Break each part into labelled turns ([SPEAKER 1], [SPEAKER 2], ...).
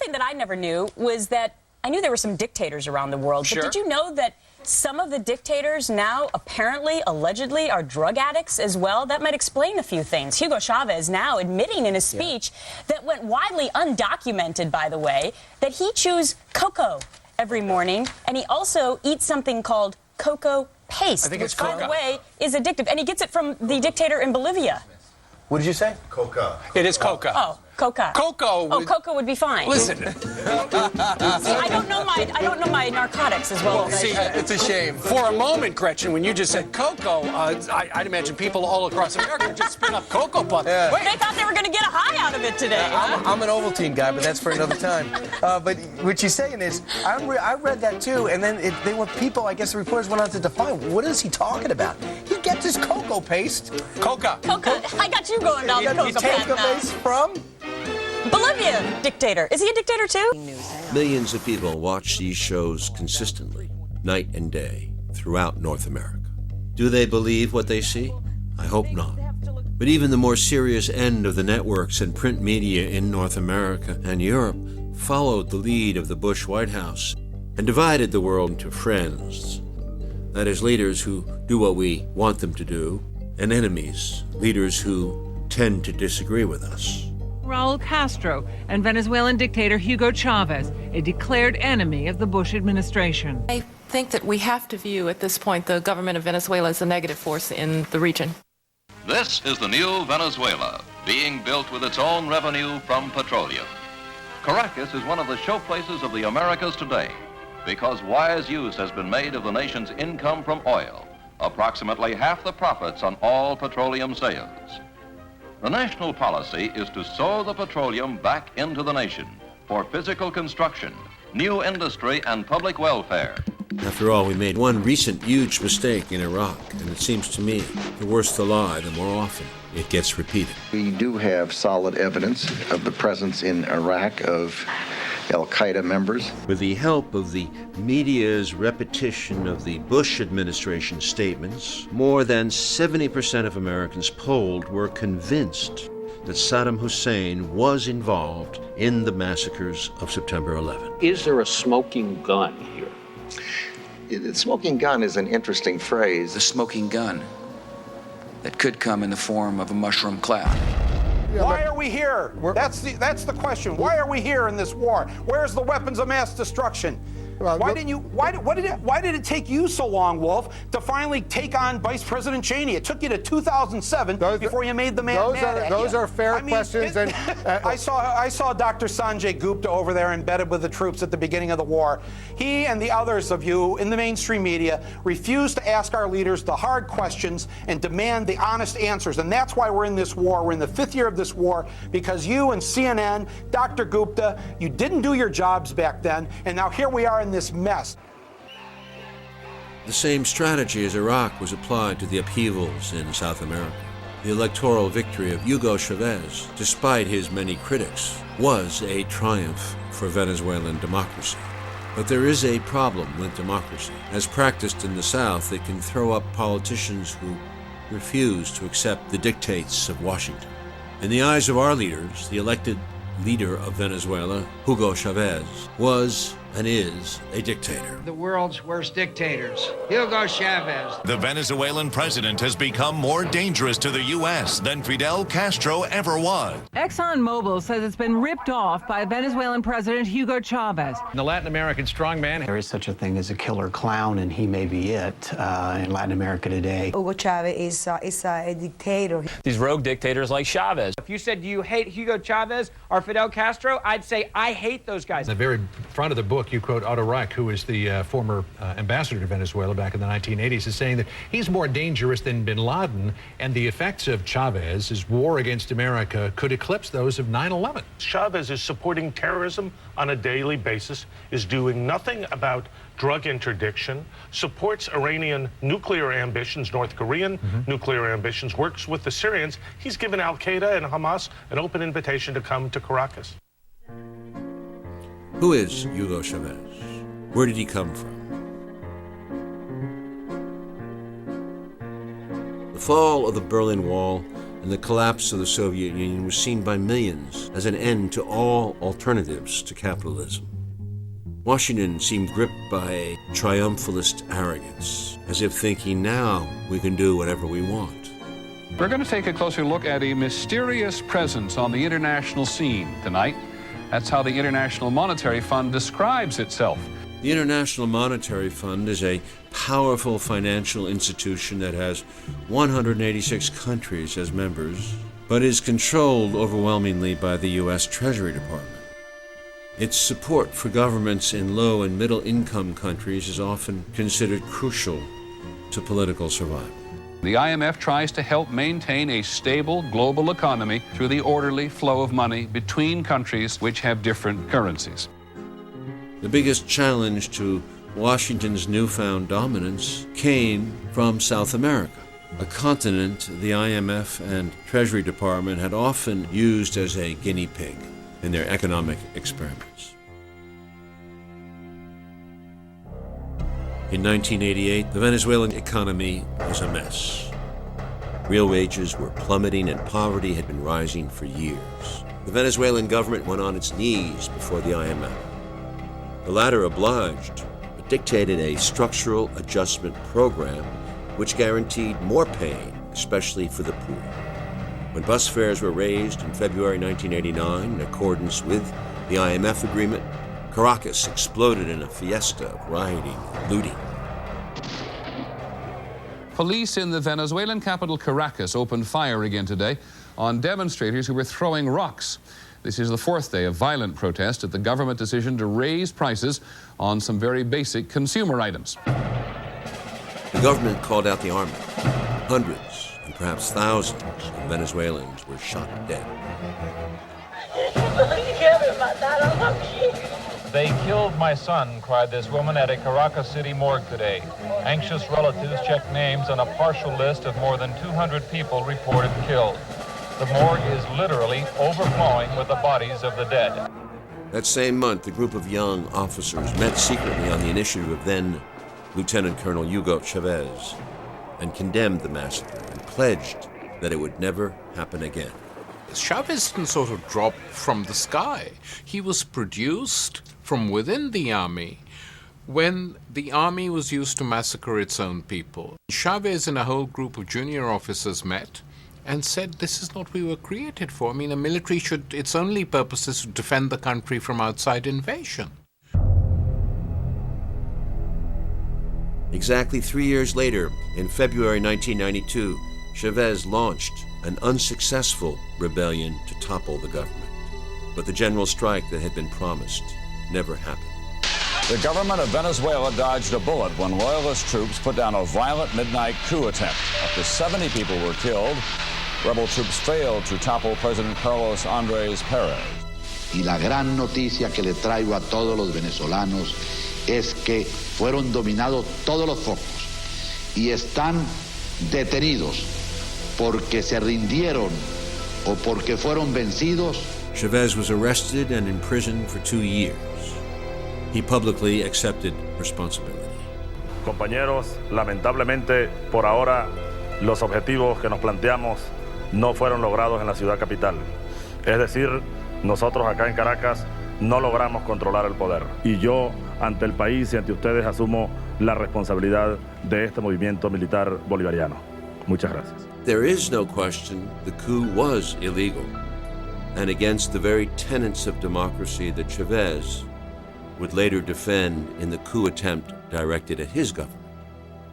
[SPEAKER 1] thing that I never knew was that I knew there were some dictators around the world,
[SPEAKER 2] Sure.
[SPEAKER 1] but did you know that some of the dictators now apparently, allegedly, are drug addicts as well? That might explain a few things. Hugo Chavez now admitting in a speech that went widely undocumented, by the way, that he chews cocoa every morning, and he also eats something called cocoa paste,
[SPEAKER 2] I think it's
[SPEAKER 1] which, by
[SPEAKER 2] coca.
[SPEAKER 1] the way, is addictive. And he gets it from the dictator in Bolivia.
[SPEAKER 3] What did you say?
[SPEAKER 4] Coca.
[SPEAKER 2] It is coca.
[SPEAKER 1] Oh, coca.
[SPEAKER 2] Cocoa.
[SPEAKER 1] Oh, coca would be fine.
[SPEAKER 2] Listen.
[SPEAKER 1] See, I don't know my narcotics as well as I
[SPEAKER 2] See,
[SPEAKER 1] should.
[SPEAKER 2] it's a shame. For a moment, Gretchen, when you just said cocoa, I'd imagine people all across America just spin up cocoa puffs.
[SPEAKER 3] Yeah.
[SPEAKER 2] Wait,
[SPEAKER 1] They thought they were going to get a high out of it today.
[SPEAKER 3] I'm an Ovaltine guy, but that's for another time. But what you're saying is, I read that too, and then they were people, I guess the reporters went on to define, what is he talking about? He gets his cocoa paste.
[SPEAKER 2] coca.
[SPEAKER 1] Coca. I got you going down the
[SPEAKER 3] He
[SPEAKER 1] coca
[SPEAKER 3] takes
[SPEAKER 1] path
[SPEAKER 3] the
[SPEAKER 1] now.
[SPEAKER 3] paste from?
[SPEAKER 1] Bolivia dictator. Is he a dictator too?
[SPEAKER 5] Millions of people watch these shows consistently, night and day, throughout North America. Do they believe what they see? I hope not. But even the more serious end of the networks and print media in North America and Europe followed the lead of the Bush White House and divided the world into friends. That is, leaders who do what we want them to do, and enemies, leaders who tend to disagree with us.
[SPEAKER 6] Raul Castro and Venezuelan dictator Hugo Chavez, a declared enemy of the Bush administration.
[SPEAKER 7] I think that we have to view at this point the government of Venezuela as a negative force in the region.
[SPEAKER 8] This is the new Venezuela, being built with its own revenue from petroleum. Caracas is one of the showplaces of the Americas today because wise use has been made of the nation's income from oil, approximately half the profits on all petroleum sales. The national policy is to sow the petroleum back into the nation for physical construction, new industry, and public welfare.
[SPEAKER 5] After all, we made one recent huge mistake in Iraq, and it seems to me the worse the lie, the more often it gets repeated.
[SPEAKER 4] We do have solid evidence of the presence in Iraq of Al-Qaeda members.
[SPEAKER 5] With the help of the media's repetition of the Bush administration statements, more than 70% of Americans polled were convinced that Saddam Hussein was involved in the massacres of September 11.
[SPEAKER 9] Is there a smoking gun here?
[SPEAKER 4] Smoking gun is an interesting phrase.
[SPEAKER 10] The smoking gun that could come in the form of a mushroom cloud.
[SPEAKER 11] Why are we here? That's the question. Why are we here in this war? Where's the weapons of mass destruction? Why did it take you so long, Wolf, to finally take on Vice President Cheney? It took you to 2007 before you made the man mad at you.
[SPEAKER 12] Those are fair questions.
[SPEAKER 11] I saw Dr. Sanjay Gupta over there embedded with the troops at the beginning of the war. He and the others of you in the mainstream media refuse to ask our leaders the hard questions and demand the honest answers. And that's why we're in this war. We're in the 5th year of this war because you and CNN, Dr. Gupta, you didn't do your jobs back then. And now here we are in this mess.
[SPEAKER 5] The same strategy as Iraq was applied to the upheavals in South America. The electoral victory of Hugo Chavez, despite his many critics, was a triumph for Venezuelan democracy. But there is a problem with democracy. As practiced in the South, it can throw up politicians who refuse to accept the dictates of Washington. In the eyes of our leaders, the elected leader of Venezuela, Hugo Chavez, was and is a dictator.
[SPEAKER 13] The world's worst dictators, Hugo Chavez.
[SPEAKER 14] The Venezuelan president has become more dangerous to the U.S. than Fidel Castro ever was.
[SPEAKER 6] ExxonMobil says it's been ripped off by Venezuelan President Hugo Chavez.
[SPEAKER 15] The Latin American strongman.
[SPEAKER 16] There is such a thing as a killer clown, and he may be it in Latin America today.
[SPEAKER 17] Hugo Chavez is a dictator.
[SPEAKER 15] These rogue dictators like Chavez.
[SPEAKER 13] If you said, do you hate Hugo Chavez or Fidel Castro? I'd say, I hate those guys.
[SPEAKER 15] In the very front of the book, you quote Otto Reich, who was the former ambassador to Venezuela back in the 1980s, is saying that he's more dangerous than bin Laden, and the effects of Chavez's war against America could eclipse those of 9/11.
[SPEAKER 18] Chavez is supporting terrorism on a daily basis, is doing nothing about drug interdiction, supports Iranian nuclear ambitions, North Korean nuclear ambitions, works with the Syrians. He's given Al-Qaeda and Hamas an open invitation to come to Caracas.
[SPEAKER 5] Who is Hugo Chavez? Where did he come from? The fall of the Berlin Wall and the collapse of the Soviet Union was seen by millions as an end to all alternatives to capitalism. Washington seemed gripped by a triumphalist arrogance, as if thinking now we can do whatever we want.
[SPEAKER 12] We're going to take a closer look at a mysterious presence on the international scene tonight. That's how the International Monetary Fund describes itself.
[SPEAKER 5] The International Monetary Fund is a powerful financial institution that has 186 countries as members, but is controlled overwhelmingly by the U.S. Treasury Department. Its support for governments in low and middle income countries is often considered crucial to political survival.
[SPEAKER 12] The IMF tries to help maintain a stable global economy through the orderly flow of money between countries which have different currencies.
[SPEAKER 5] The biggest challenge to Washington's newfound dominance came from South America, a continent the IMF and Treasury Department had often used as a guinea pig in their economic experiments. In 1988, the Venezuelan economy was a mess. Real wages were plummeting and poverty had been rising for years. The Venezuelan government went on its knees before the IMF. The latter obliged, but dictated a structural adjustment program which guaranteed more pay, especially for the poor. When bus fares were raised in February 1989 in accordance with the IMF agreement, Caracas exploded in a fiesta of rioting and looting.
[SPEAKER 12] Police in the Venezuelan capital Caracas opened fire again today on demonstrators who were throwing rocks. This is the fourth day of violent protest at the government decision to raise prices on some very basic consumer items.
[SPEAKER 5] The government called out the army. Hundreds and perhaps thousands of Venezuelans were shot dead.
[SPEAKER 19] They killed my son, cried this woman at a Caracas City morgue today. Anxious relatives checked names on a partial list of more than 200 people reported killed. The morgue is literally overflowing with the bodies of the dead.
[SPEAKER 5] That same month, a group of young officers met secretly on the initiative of then Lieutenant Colonel Hugo Chavez and condemned the massacre and pledged that it would never happen again.
[SPEAKER 20] Chavez didn't sort of drop from the sky. He was produced from within the army when the army was used to massacre its own people. Chavez and a whole group of junior officers met and said, this is what we were created for. I mean, the military should, its only purpose is to defend the country from outside invasion.
[SPEAKER 5] Exactly 3 years later, in February 1992, Chavez launched an unsuccessful rebellion to topple the government. But the general strike that had been promised never happened.
[SPEAKER 21] The government of Venezuela dodged a bullet when loyalist troops put down a violent midnight coup attempt. Up to 70 people were killed. Rebel troops failed to topple President Carlos Andrés Pérez.
[SPEAKER 22] Y la gran noticia que le traigo a todos los venezolanos es que fueron dominados todos los focos y están detenidos porque se rindieron o porque fueron vencidos.
[SPEAKER 5] Chavez was arrested and imprisoned for 2 years. He publicly accepted responsibility.
[SPEAKER 23] Compañeros, lamentablemente, por ahora, los objetivos que nos planteamos no fueron logrados en la ciudad capital. Es decir, nosotros acá en Caracas no logramos controlar el poder. Y yo, ante el país y ante ustedes, asumo la responsabilidad de este movimiento militar bolivariano. Muchas gracias.
[SPEAKER 5] There is no question the coup was illegal and against the very tenets of democracy that Chavez would later defend in the coup attempt directed at his government.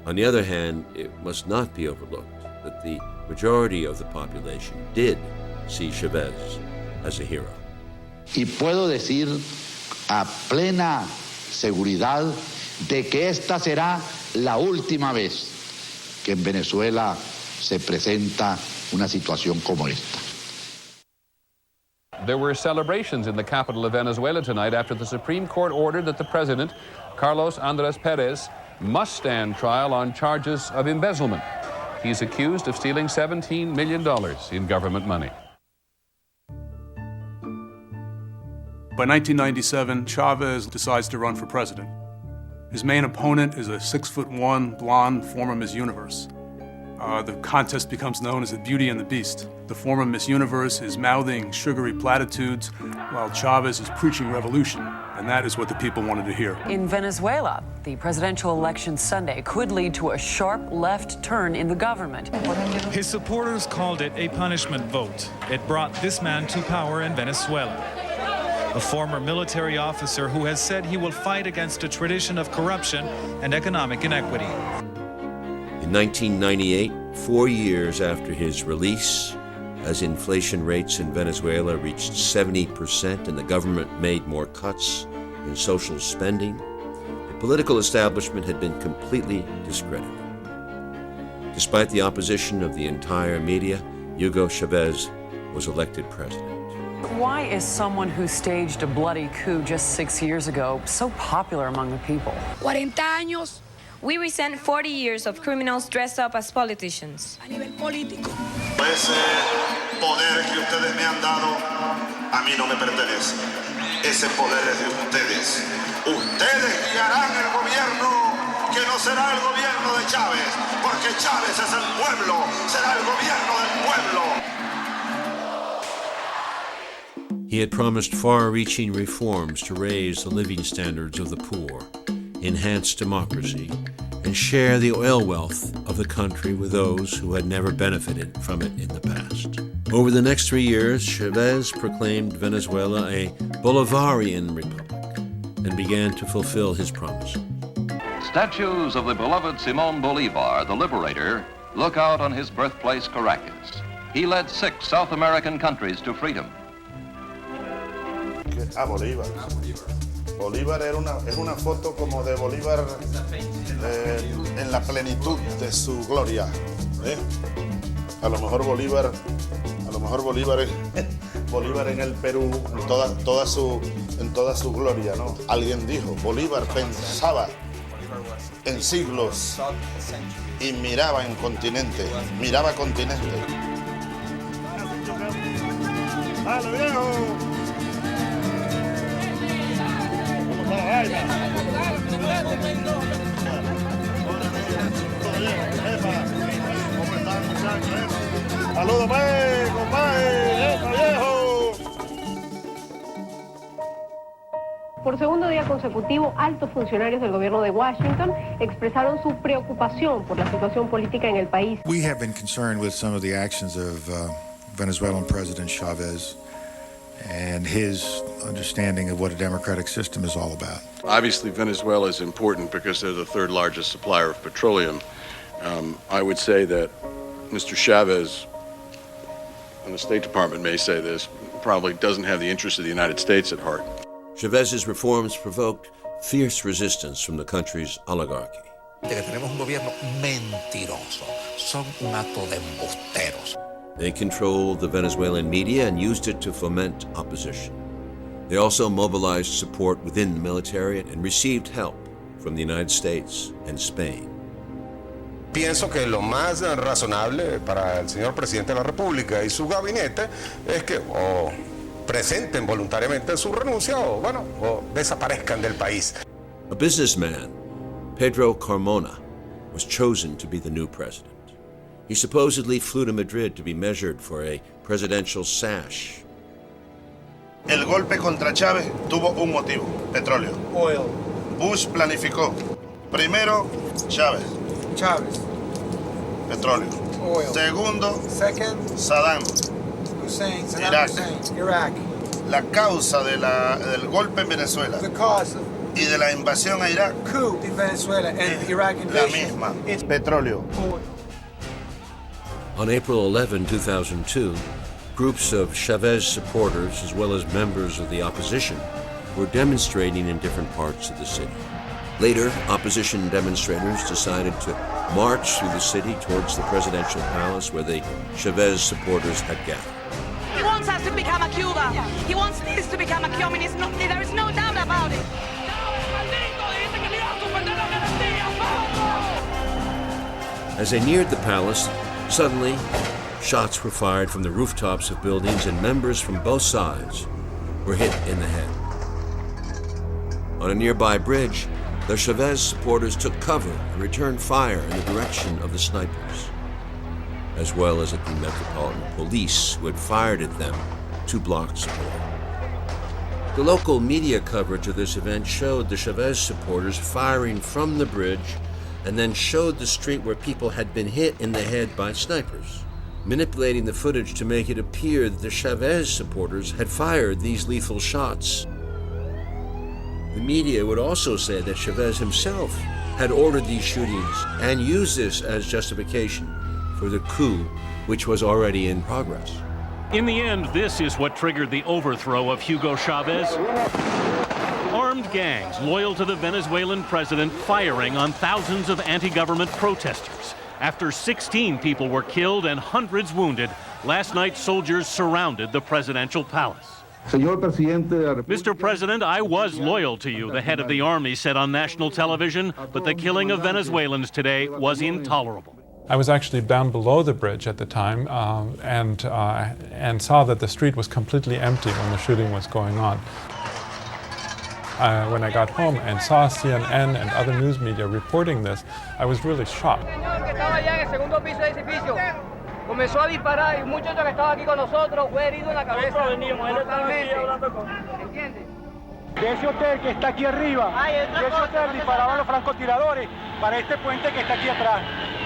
[SPEAKER 5] On the other hand, it must not be overlooked that the majority of the population did see Chavez as a hero.
[SPEAKER 22] Y puedo decir a plena seguridad de que esta será la última vez que en Venezuela se presenta una situación como esta.
[SPEAKER 12] There were celebrations in the capital of Venezuela tonight after the Supreme Court ordered that the president, Carlos Andrés Pérez, must stand trial on charges of embezzlement. He's accused of stealing $17 million in government money.
[SPEAKER 24] By 1997, Chavez decides to run for president. His main opponent is a 6'1" blonde former Miss Universe. The contest becomes known as the Beauty and the Beast. The former Miss Universe is mouthing sugary platitudes while Chavez is preaching revolution, and that is what the people wanted to hear.
[SPEAKER 1] In Venezuela, the presidential election Sunday could lead to a sharp left turn in the government.
[SPEAKER 2] His supporters called it a punishment vote. It brought this man to power in Venezuela. A former military officer who has said he will fight against a tradition of corruption and economic inequity.
[SPEAKER 5] In 1998, 4 years after his release, as inflation rates in Venezuela reached 70% and the government made more cuts in social spending, the political establishment had been completely discredited. Despite the opposition of the entire media, Hugo Chavez was elected president.
[SPEAKER 1] Why is someone who staged a bloody coup just 6 years ago so popular among the people?
[SPEAKER 3] 40 años. We resent 40 years of criminals dressed up as politicians.
[SPEAKER 7] A nivel político. Ese poder que ustedes me han dado, a mí no me pertenece. Ese poder es de ustedes. Ustedes guiarán el gobierno, que no será el gobierno de Chávez, porque Chávez es el pueblo, será el gobierno del pueblo.
[SPEAKER 5] He had promised far-reaching reforms to raise the living standards of the poor, enhance democracy, and share the oil wealth of the country with those who had never benefited from it in the past. Over the next 3 years, Chavez proclaimed Venezuela a Bolivarian republic and began to fulfill his promise.
[SPEAKER 8] Statues of the beloved Simón Bolívar, the liberator, look out on his birthplace, Caracas. He led 6 South American countries to freedom.
[SPEAKER 7] Bolívar. Bolívar es una foto como de Bolívar en la plenitud de su gloria. A lo mejor Bolívar es Bolívar en el Perú en toda su gloria, ¿no? Alguien dijo, Bolívar pensaba en siglos y miraba en continente, miraba continente. ¡Dale, viejo! Saludos, compadre, viejo.
[SPEAKER 25] Por segundo día consecutivo, altos funcionarios del gobierno de Washington expresaron su preocupación por la situación política en el país.
[SPEAKER 26] We have been concerned with some of the actions of Venezuelan President Chavez and his understanding of what a democratic system is all about.
[SPEAKER 27] Obviously, Venezuela is important because they're the third largest supplier of petroleum. I would say that Mr. Chavez, and the State Department may say this, probably doesn't have the interests of the United States at heart.
[SPEAKER 5] Chavez's reforms provoked fierce resistance from the country's oligarchy.
[SPEAKER 28] Tenemos un gobierno mentiroso. Son un acto de embusteros.
[SPEAKER 5] They controlled the Venezuelan media and used it to foment opposition. They also mobilized support within the military and received help from the United States and Spain.
[SPEAKER 29] Pienso que lo más razonable para el señor presidente de la República y su gabinete es que o presenten voluntariamente su renuncia o desaparezcan del país.
[SPEAKER 5] A businessman, Pedro Carmona, was chosen to be the new president. He supposedly flew to Madrid to be measured for a presidential sash.
[SPEAKER 7] El golpe contra Chávez tuvo un motivo, petróleo.
[SPEAKER 30] Oil.
[SPEAKER 7] Bush planificó. Primero, Chávez. Petróleo.
[SPEAKER 30] Oil.
[SPEAKER 7] Segundo,
[SPEAKER 30] Second,
[SPEAKER 7] Saddam
[SPEAKER 30] Saddam Hussein, Iraq.
[SPEAKER 7] La causa del golpe en Venezuela
[SPEAKER 30] The cause of
[SPEAKER 7] y de la invasión a Irak,
[SPEAKER 30] coup in Venezuela and the Iraq
[SPEAKER 7] la
[SPEAKER 30] invasion.
[SPEAKER 7] misma, petróleo.
[SPEAKER 5] On April 11, 2002, groups of Chavez supporters, as well as members of the opposition, were demonstrating in different parts of the city. Later, opposition demonstrators decided to march through the city towards the presidential palace where the Chavez supporters had gathered.
[SPEAKER 31] He wants us to become a Cuba. He wants this to become a communist. There is no doubt about it.
[SPEAKER 5] As they neared the palace, suddenly, shots were fired from the rooftops of buildings and members from both sides were hit in the head. On a nearby bridge, the Chavez supporters took cover and returned fire in the direction of the snipers. as well as at the Metropolitan Police, who had fired at them 2 blocks away. The local media coverage of this event showed the Chavez supporters firing from the bridge and then showed the street where people had been hit in the head by snipers, manipulating the footage to make it appear that the Chavez supporters had fired these lethal shots. The media would also say that Chavez himself had ordered these shootings and used this as justification for the coup, which was already in progress.
[SPEAKER 4] In the end, this is what triggered the overthrow of Hugo Chavez. Armed gangs loyal to the Venezuelan president firing on thousands of anti-government protesters. After 16 people were killed and hundreds wounded, last night soldiers surrounded the presidential palace. Mr. President, I was loyal to you, the head of the army said on national television, but the killing of Venezuelans today was intolerable.
[SPEAKER 6] I was actually down below the bridge at the time and saw that the street was completely empty when the shooting was going on. When I got home and saw CNN and other news media reporting this, I was really shocked.
[SPEAKER 9] Comenzó a disparar y un muchacho que estaba aquí con nosotros fue herido en la cabeza. ¿Entiende?
[SPEAKER 10] De ese hotel que está aquí arriba, de ese hotel disparaban los francotiradores para este puente que está aquí atrás.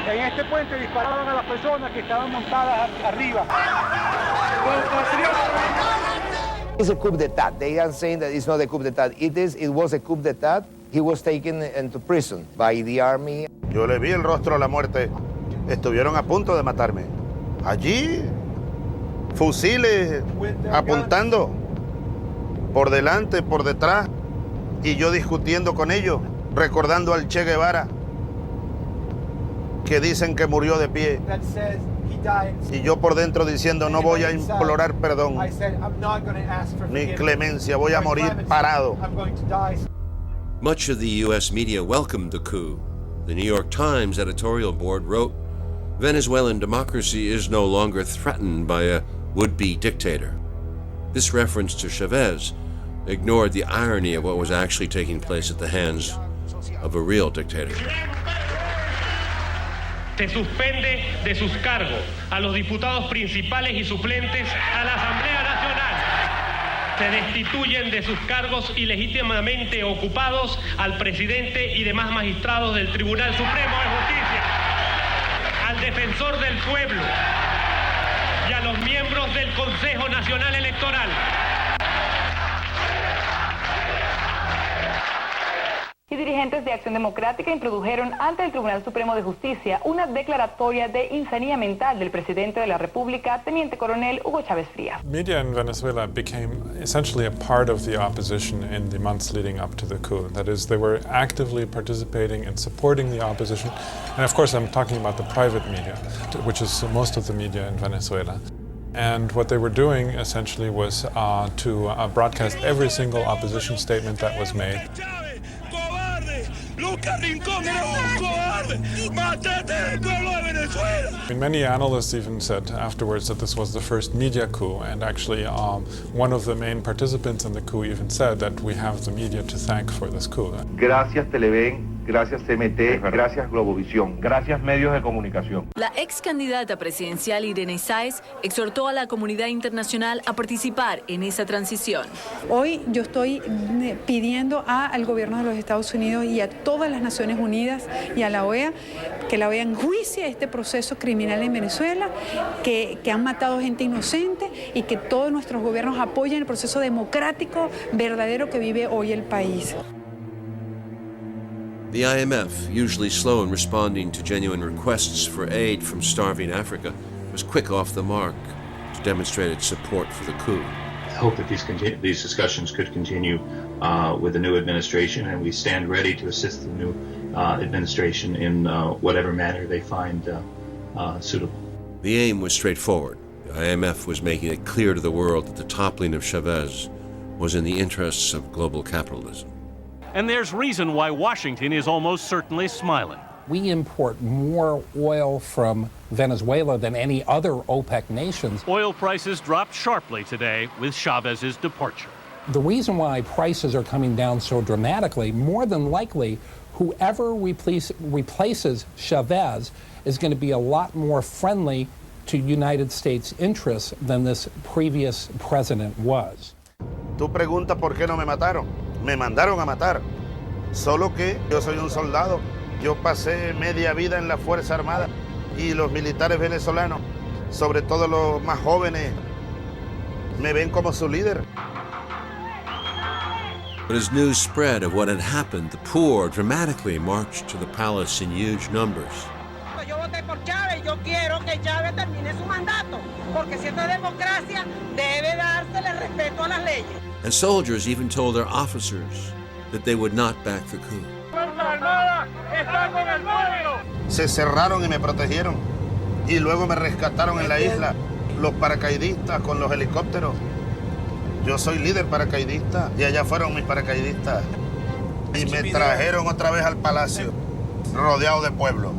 [SPEAKER 10] En este puente disparaban a las personas que estaban montadas arriba.
[SPEAKER 11] It's a coup d'etat. They are saying that it's not a coup d'etat. It was a coup d'etat. He was taken into prison by the army.
[SPEAKER 7] Yo le vi el rostro a la muerte. Estuvieron a punto de matarme. Allí, fusiles apuntando por delante, por detrás, y yo discutiendo con ellos, recordando al Che Guevara, que dicen que murió de pie. Y yo por dentro diciendo, no voy a implorar perdón, ni clemencia, voy a morir parado.
[SPEAKER 5] Much of the U.S. media welcomed the coup. The New York Times editorial board wrote, "Venezuelan democracy is no longer threatened by a would-be dictator." This reference to Chavez ignored the irony of what was actually taking place at the hands of a real dictator.
[SPEAKER 13] Se suspende de sus cargos a los diputados principales y suplentes a la Asamblea Nacional. Se destituyen de sus cargos ilegítimamente ocupados al presidente y demás magistrados del Tribunal Supremo de Justicia, al defensor del pueblo y a los miembros del Consejo Nacional Electoral.
[SPEAKER 14] Y dirigentes de Acción Democrática introdujeron ante el Tribunal Supremo de Justicia una declaratoria de insanía mental del presidente de la República, Teniente Coronel Hugo Chávez Frías.
[SPEAKER 6] Media in Venezuela became essentially a part of the opposition in the months leading up to the coup. That is, they were actively participating and supporting the opposition. And of course, I'm talking about the private media, which is most of the media in Venezuela. And what they were doing essentially was to broadcast every single opposition statement that was made.
[SPEAKER 10] Lucas Rincón era un cobarde. Mátate del pueblo de Venezuela.
[SPEAKER 6] I mean, many analysts even said afterwards that this was the first media coup, and actually one of the main participants in the coup even said that we have the media to thank for this coup.
[SPEAKER 15] Gracias Televen, gracias CMT, gracias Globovisión, gracias medios de comunicación.
[SPEAKER 16] La ex candidata presidencial Irene Sáez exhortó a la comunidad internacional a participar en esa transición.
[SPEAKER 17] Hoy yo estoy pidiendo al gobierno de los Estados Unidos y a todas las Naciones Unidas y a la OEA que la OEA enjuicie este proceso criminal en Venezuela, que han matado gente inocente y que todos nuestros gobiernos apoyen el proceso democrático verdadero que vive hoy el país.
[SPEAKER 5] The IMF, usually slow in responding to genuine requests for aid from starving Africa, was quick off the mark to demonstrate its support for the coup.
[SPEAKER 18] I hope that these discussions could continue with the new administration, and we stand ready to assist the new administration in whatever manner they find suitable.
[SPEAKER 5] The aim was straightforward. The IMF was making it clear to the world that the toppling of Chavez was in the interests of global capitalism.
[SPEAKER 4] And there's reason why Washington is almost certainly smiling.
[SPEAKER 32] We import more oil from Venezuela than any other OPEC nations.
[SPEAKER 4] Oil prices dropped sharply today with Chavez's departure.
[SPEAKER 32] The reason why prices are coming down so dramatically, more than likely, whoever replaces Chavez is going to be a lot more friendly to United States interests than this previous president was.
[SPEAKER 7] Tú preguntas por qué no me mataron. Me mandaron a matar. Solo que yo soy un soldado. Yo pasé media vida en la Fuerza Armada y los militares venezolanos, sobre todo los más jóvenes, me ven como su líder.
[SPEAKER 5] But as news spread of what had happened, the poor dramatically marched to the palace in huge numbers.
[SPEAKER 31] Yo voté por Chávez y yo quiero que Chávez termine su mandato, porque si esto es democracia, debe dársele respeto a las leyes.
[SPEAKER 5] And soldiers even told their officers that they would not back the coup.
[SPEAKER 7] Se cerraron y me protegieron. Y luego me rescataron en la isla los paracaidistas con los helicópteros. Yo soy líder paracaidista y allá fueron mis paracaidistas. Y me trajeron otra vez al palacio, rodeado de pueblo.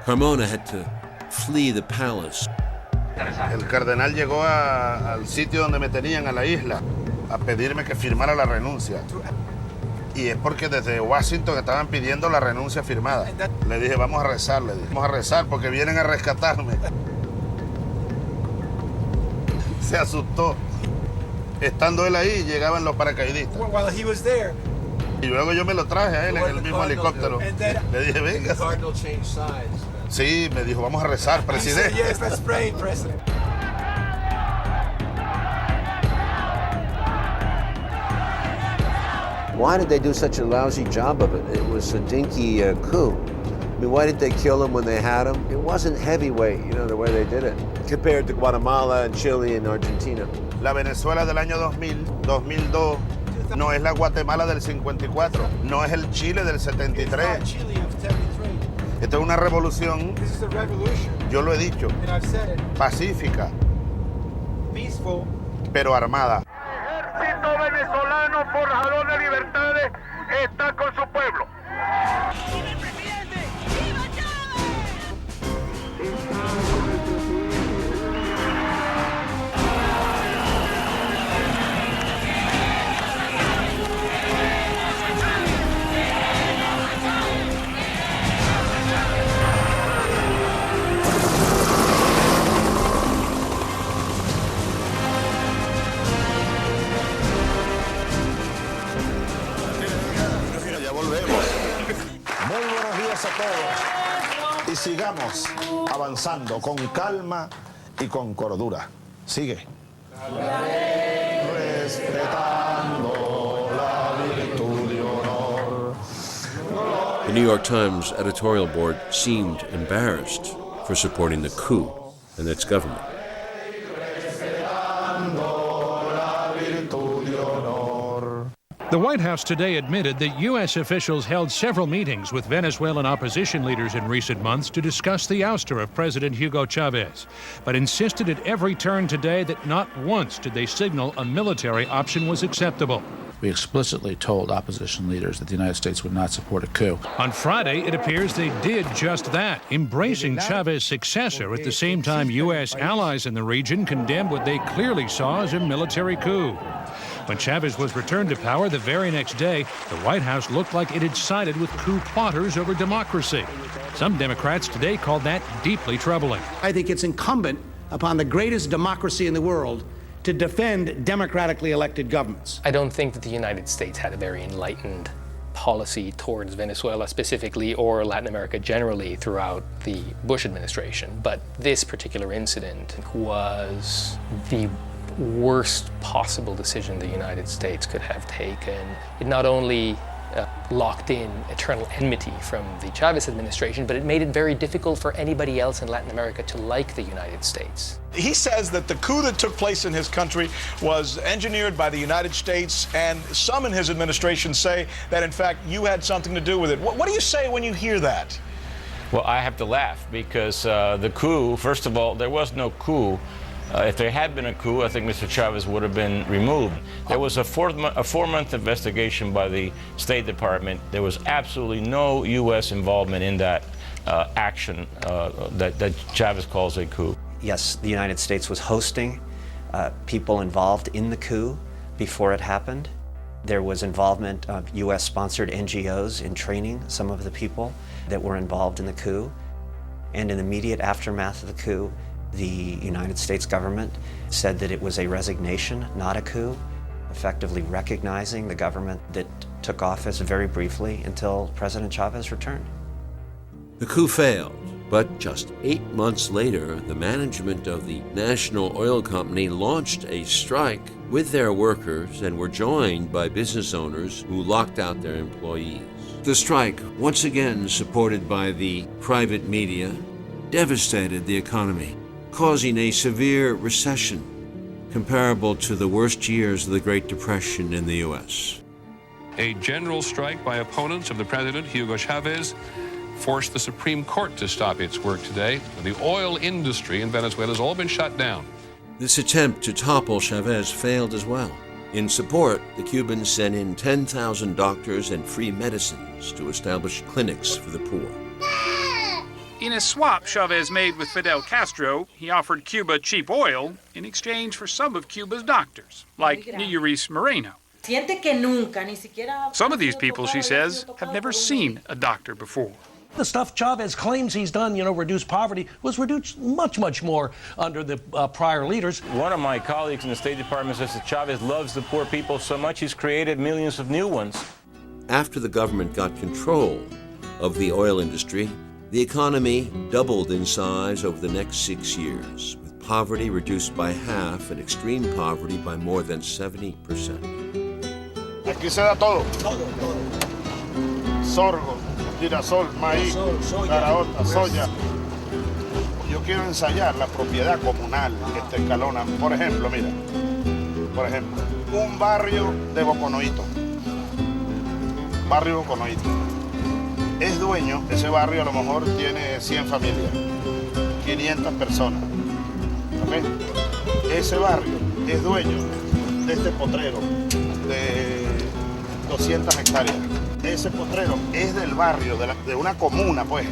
[SPEAKER 5] Carmona had to flee the palace.
[SPEAKER 7] El cardenal llegó al sitio donde me tenían, a la isla, a pedirme que firmara la renuncia. Y es porque desde Washington estaban pidiendo la renuncia firmada. Le dije, vamos a rezar, le dije. Vamos a rezar porque vienen a rescatarme. Se asustó. Estando él ahí, llegaban los paracaidistas. Y luego yo me lo traje a él en el mismo helicóptero. Le dije, venga. Sí, me dijo, vamos a rezar, presidente.
[SPEAKER 1] Why did they do such a lousy job of it? It was a dinky coup. I mean, why didn't they kill him when they had him? It wasn't heavyweight, you know, the way they did it, compared to Guatemala and Chile and Argentina.
[SPEAKER 7] La Venezuela del año 2000, 2002, no es la Guatemala del 54, no es el Chile del 73. Esto es una revolución, yo lo he dicho, pacífica, pero armada.
[SPEAKER 10] El ejército venezolano forjador de libertades está con su pueblo. ¡Viva el presidente! ¡Viva
[SPEAKER 7] Ya volvemos. Muy buenos días a todos. Y sigamos avanzando con calma y con cordura. Sigue. Respetando la virtud y honor.
[SPEAKER 5] The New York Times editorial board seemed embarrassed for supporting the coup and its government.
[SPEAKER 2] The White House today admitted that U.S. officials held several meetings with Venezuelan opposition leaders in recent months to discuss the ouster of President Hugo Chavez, but insisted at every turn today that not once did they signal a military option was acceptable.
[SPEAKER 3] We explicitly told opposition leaders that the United States would not support a coup.
[SPEAKER 2] On Friday, it appears they did just that, embracing Chavez's successor at the same time U.S. allies in the region condemned what they clearly saw as a military coup. When Chavez was returned to power the very next day, the White House looked like it had sided with coup plotters over democracy. Some Democrats today called that deeply troubling.
[SPEAKER 8] I think it's incumbent upon the greatest democracy in the world to defend democratically elected governments.
[SPEAKER 12] I don't think that the United States had a very enlightened policy towards Venezuela specifically or Latin America generally throughout the Bush administration, but this particular incident was the worst possible decision the United States could have taken. It not only locked in eternal enmity from the Chavez administration, but it made it very difficult for anybody else in Latin America to like the United States.
[SPEAKER 19] He says that the coup that took place in his country was engineered by the United States, and some in his administration say that, in fact, you had something to do with it. What do you say when you hear that?
[SPEAKER 20] Well, I have to laugh because the coup, first of all, there was no coup. If there had been a coup, I think Mr. Chavez would have been removed. There was a four-month investigation by the State Department. There was absolutely no U.S. involvement in that action that Chavez calls a coup.
[SPEAKER 21] Yes, the United States was hosting people involved in the coup before it happened. There was involvement of U.S.-sponsored NGOs in training some of the people that were involved in the coup. And in the immediate aftermath of the coup, the United States government said that it was a resignation, not a coup, effectively recognizing the government that took office very briefly until President Chavez returned.
[SPEAKER 5] The coup failed, but just 8 months later, the management of the National Oil Company launched a strike with their workers and were joined by business owners who locked out their employees. The strike, once again supported by the private media, devastated the economy, causing a severe recession comparable to the worst years of the Great Depression in the U.S.
[SPEAKER 9] A general strike by opponents of the president, Hugo Chavez, forced the Supreme Court to stop its work today. The oil industry in Venezuela has all been shut down.
[SPEAKER 5] This attempt to topple Chavez failed as well. In support, the Cubans sent in 10,000 doctors and free medicines to establish clinics for the poor.
[SPEAKER 11] In a swap Chavez made with Fidel Castro, he offered Cuba cheap oil in exchange for some of Cuba's doctors, like Neyuris Moreno. Some of these people, she says, have never seen a doctor before.
[SPEAKER 13] The stuff Chavez claims he's done, reduce poverty, was reduced much, much more under the prior leaders.
[SPEAKER 20] One of my colleagues in the State Department says that Chavez loves the poor people so much he's created millions of new ones.
[SPEAKER 5] After the government got control of the oil industry, the economy doubled in size over the next 6 years, with poverty reduced by half and extreme poverty by more than 70%.
[SPEAKER 7] Aquí se da todo. Sorgo, girasol, maíz, caraota, soya. Yo quiero ensayar la propiedad comunal que esta escalona. Por ejemplo, mira. Por ejemplo, un barrio de Boconoito. Barrio Boconoito. Es dueño, ese barrio a lo mejor tiene 100 familias, 500 personas. ¿Ok? Ese barrio es dueño de este potrero de 200 hectáreas. Ese potrero es del barrio, de una comuna, pues.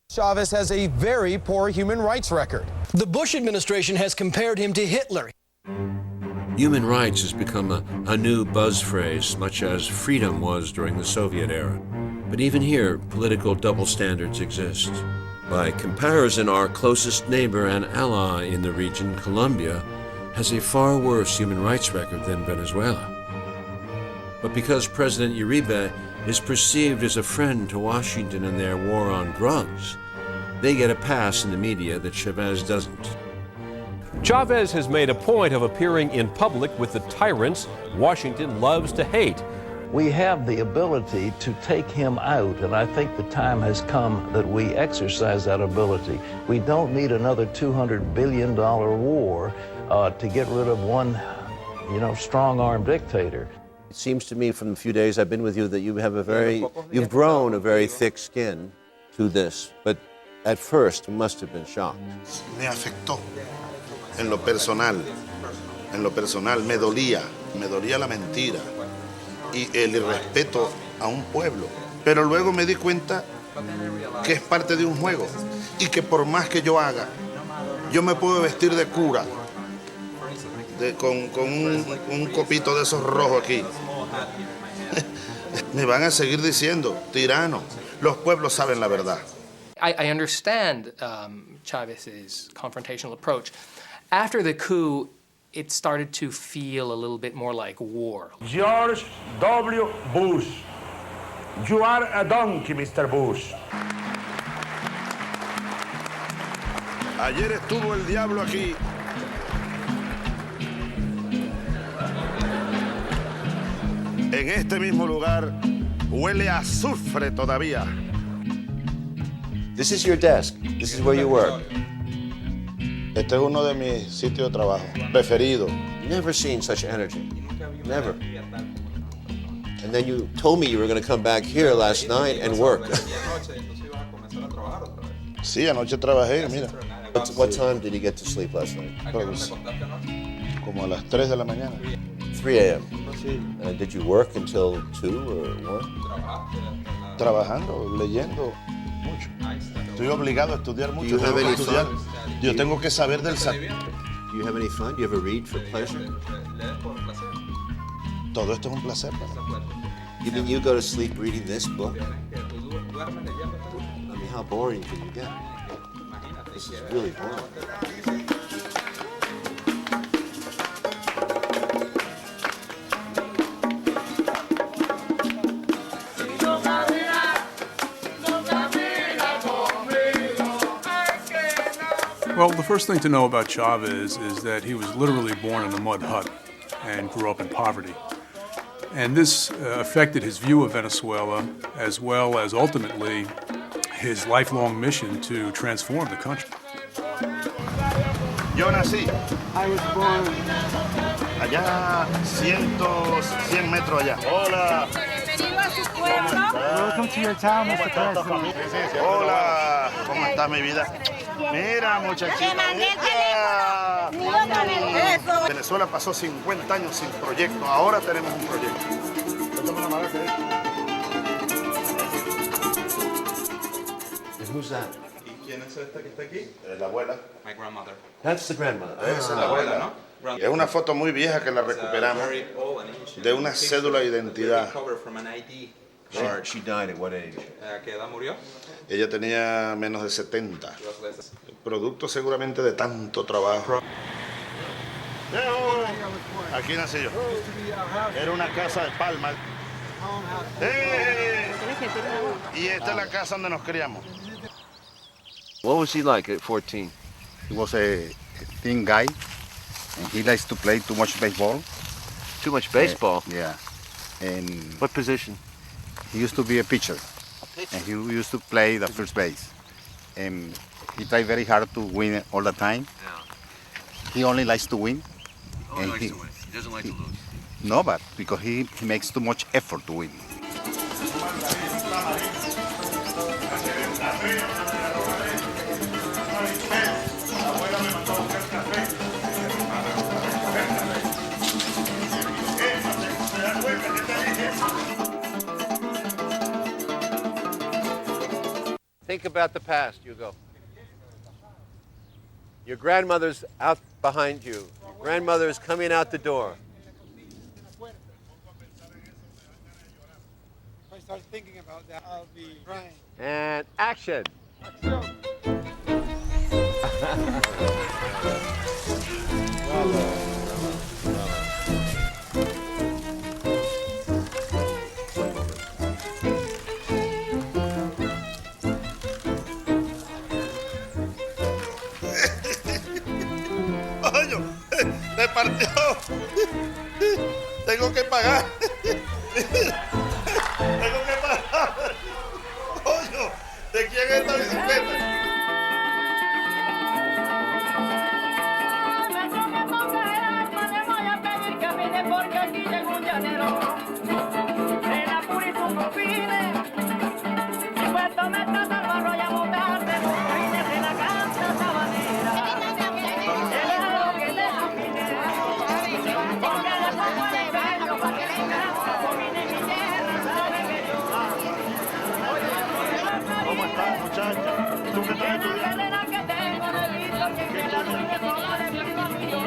[SPEAKER 22] Chavez has a very poor human rights record. The Bush administration has compared him to Hitler.
[SPEAKER 5] Human rights has become a new buzz phrase, much as freedom was during the Soviet era. But even here, political double standards exist. By comparison, our closest neighbor and ally in the region, Colombia, has a far worse human rights record than Venezuela. But because President Uribe is perceived as a friend to Washington in their war on drugs, they get a pass in the media that Chavez doesn't.
[SPEAKER 23] Chavez has made a point of appearing in public with the tyrants Washington loves to hate.
[SPEAKER 24] We have the ability to take him out, and I think the time has come that we exercise that ability. We don't need another $200 billion war to get rid of one, strong-armed dictator.
[SPEAKER 1] It seems to me from the few days I've been with you that you've grown a very thick skin to this, but at first you must have been shocked.
[SPEAKER 7] Me afectó en lo personal, me dolía la mentira y el irrespeto a un pueblo. Pero luego me di cuenta que es parte de un juego y que por más que yo haga, yo me puedo vestir de cura, con un copito de esos rojos aquí. Me van a seguir diciendo, tirano. Los pueblos saben la verdad.
[SPEAKER 12] I understand Chavez's confrontational approach. After the coup, it started to feel a little bit more like war.
[SPEAKER 15] George W. Bush. You are a donkey, Mr. Bush.
[SPEAKER 7] Ayer estuvo el diablo aquí. En este mismo lugar huele a azufre todavía.
[SPEAKER 1] This is your desk. This is where you work.
[SPEAKER 7] Este es uno de mis sitios de trabajo preferidos.
[SPEAKER 1] Never seen such energy. Never. And then you told me you were going to come back here last night and work.
[SPEAKER 7] Sí, anoche trabajé, mira.
[SPEAKER 1] What time did you get to sleep last night?
[SPEAKER 7] Como a las 3 de la mañana.
[SPEAKER 1] 3 a.m. Did you work until 2 or 1?
[SPEAKER 7] Trabajando, leyendo mucho. Estoy obligado a estudiar mucho.
[SPEAKER 1] Do you have any fun?
[SPEAKER 7] Yo tengo que saber del
[SPEAKER 1] Do you have any fun? Do you ever read for pleasure?
[SPEAKER 7] Todo esto es un placer para mí.
[SPEAKER 1] You mean you go to sleep reading this book? I mean, how boring can you get? This is really boring.
[SPEAKER 4] Well, the first thing to know about Chavez is that he was literally born in a mud hut and grew up in poverty. And this affected his view of Venezuela, as well as ultimately his lifelong mission to transform the country.
[SPEAKER 7] Yo nací
[SPEAKER 10] I was born
[SPEAKER 7] allá 100 metros allá. Hola.
[SPEAKER 10] Welcome to your town, Mr. President.
[SPEAKER 7] Hola. ¿Cómo está mi vida? Mira, muchachita. Venezuela pasó 50 años sin proyecto. Ahora tenemos un proyecto.
[SPEAKER 1] And who's that?
[SPEAKER 6] ¿Y quién es esta que está aquí?
[SPEAKER 7] La abuela.
[SPEAKER 6] My grandmother.
[SPEAKER 1] That's the grandmother.
[SPEAKER 7] Esa es la abuela, ¿no? Es una foto muy vieja que la recuperamos de una cédula de identidad.
[SPEAKER 1] She died at what age?
[SPEAKER 6] ¿A qué edad murió?
[SPEAKER 7] Ella tenía menos de 70. Producto seguramente de tanto trabajo. Aquí nací yo. Era una casa de palma. Y esta es la casa donde nos criamos.
[SPEAKER 1] What was he like at 14?
[SPEAKER 14] He was a thin guy, and he likes to play too much baseball.
[SPEAKER 1] Too much baseball?
[SPEAKER 14] Yeah. And
[SPEAKER 1] what position?
[SPEAKER 14] He used to be a pitcher, and he used to play the first base. And he tried very hard to win all the time.
[SPEAKER 1] Yeah.
[SPEAKER 14] He only likes to win.
[SPEAKER 1] Oh, he likes to win. He doesn't like to lose.
[SPEAKER 14] No, but because he makes too much effort to win.
[SPEAKER 1] Think about the past, Hugo. Your grandmother's out behind you. Your grandmother is coming out the door.
[SPEAKER 10] If I start thinking about that, I'll be crying.
[SPEAKER 1] And action.
[SPEAKER 7] Me partió. Tengo que pagar. Tengo que pagar. Coño, ¿de quién es esta bicicleta?
[SPEAKER 31] Porque aquí llegó un llanero de la Purísimo Fine y puesto metas al barro y a montar de fines de la cancha sabanera. El algo que le afine, porque le pongo el empeño para que le encanta, domine mi tierra, sabe que yo.
[SPEAKER 7] ¿Cómo estás, muchacha? ¿Tú qué estás estudiando?
[SPEAKER 31] Que tengo delito, que la luz de toda de mi camino.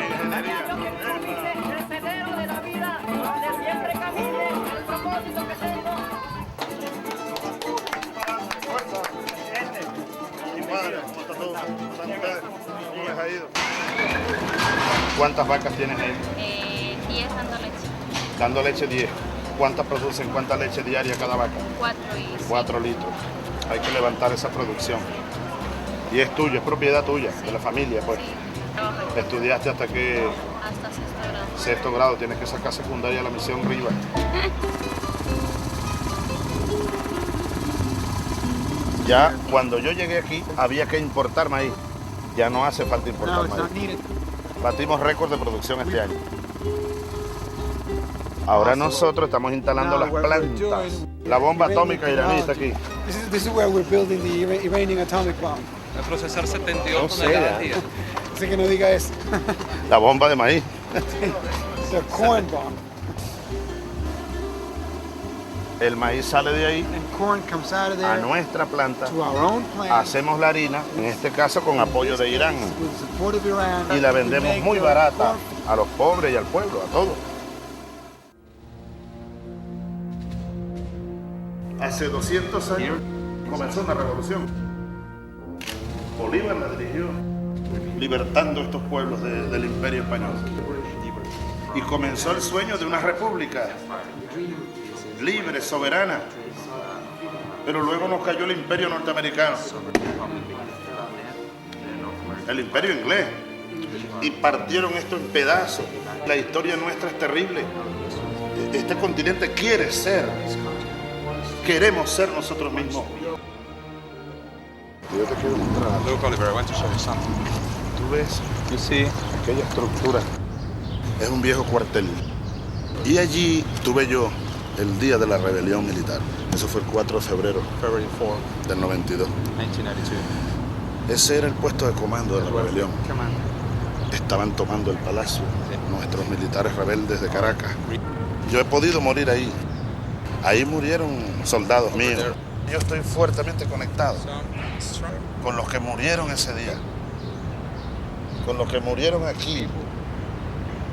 [SPEAKER 31] Siempre camine el propósito que tengo.
[SPEAKER 7] ¿Cómo les ha ido? ¿Cuántas vacas tienes ahí?
[SPEAKER 16] 10 dando leche.
[SPEAKER 7] Dando leche 10. ¿Cuántas producen? ¿Cuánta leche diaria cada vaca? 4 litros. Hay que levantar esa producción. Y es tuyo, es propiedad tuya, de la familia, pues. Sí, ¿estudiaste hasta qué?
[SPEAKER 16] Hasta sexto grado.
[SPEAKER 7] Sexto grado, tienes que sacar secundaria la misión Riva. Ya cuando yo llegué aquí había que importar maíz. Ya no hace falta importar maíz. Batimos récord de producción este año. Ahora nosotros estamos instalando las plantas. La bomba atómica iraní está aquí.
[SPEAKER 10] This is where we're building the Iranian atomic bomb.
[SPEAKER 6] A procesar 72 toneladas al día.
[SPEAKER 10] Sé que no diga eso.
[SPEAKER 7] La bomba de maíz.
[SPEAKER 10] The corn bomb.
[SPEAKER 7] El maíz sale de ahí
[SPEAKER 10] corn comes out of there,
[SPEAKER 7] a nuestra planta.
[SPEAKER 10] To our own plant.
[SPEAKER 7] Hacemos la harina, en este caso con apoyo de Irán.
[SPEAKER 10] With the support of Iran,
[SPEAKER 7] y la vendemos muy barata a los pobres y al pueblo, a todos. Hace 200 años comenzó una revolución. Bolívar la dirigió, libertando estos pueblos del Imperio Español. Y comenzó el sueño de una república libre, soberana. Pero luego nos cayó el Imperio norteamericano, el Imperio inglés, y partieron esto en pedazos. La historia nuestra es terrible. Este continente quiere ser, queremos ser nosotros mismos. Yo te quiero mostrar.
[SPEAKER 6] Luke Oliver, I want to show you something.
[SPEAKER 7] ¿Tú ves?
[SPEAKER 6] You see?
[SPEAKER 7] Aquella estructura es un viejo cuartel. Y allí tuve yo el día de la rebelión militar. Eso fue el 4 de febrero del 92.
[SPEAKER 6] 1992.
[SPEAKER 7] Ese era el puesto de comando de la rebelión. Estaban tomando el palacio, nuestros militares rebeldes de Caracas. Yo he podido morir ahí. Ahí murieron soldados míos. Yo estoy fuertemente conectado con los que murieron ese día. Con los que murieron aquí.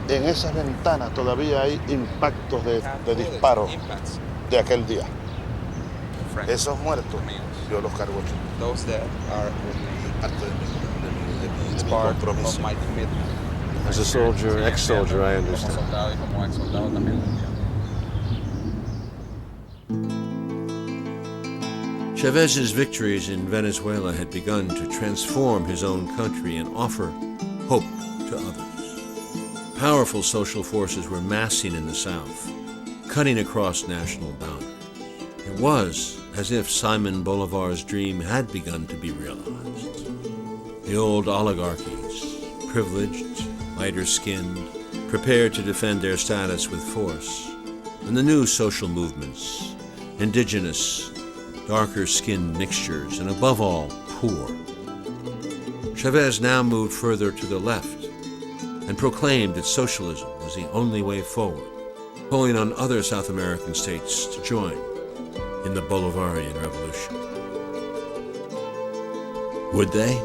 [SPEAKER 7] En esas ventanas todavía hay impactos de disparos de aquel día. Esos muertos, yo los cargo aquí.
[SPEAKER 6] Those that are
[SPEAKER 7] parte de mi
[SPEAKER 6] part
[SPEAKER 7] compromiso.
[SPEAKER 6] of my commitment.
[SPEAKER 1] As a soldier, ex-soldier, I understand.
[SPEAKER 6] Como soldado y como ex soldado también lo entiendo.
[SPEAKER 5] Chávez's victories in Venezuela had begun to transform his own country and offer hope to others. Powerful social forces were massing in the South, cutting across national boundaries. It was as if Simon Bolivar's dream had begun to be realized. The old oligarchies, privileged, lighter-skinned, prepared to defend their status with force, and the new social movements, indigenous, darker-skinned mixtures, and above all, poor. Chávez now moved further to the left and proclaimed that socialism was the only way forward, calling on other South American states to join in the Bolivarian Revolution. Would they?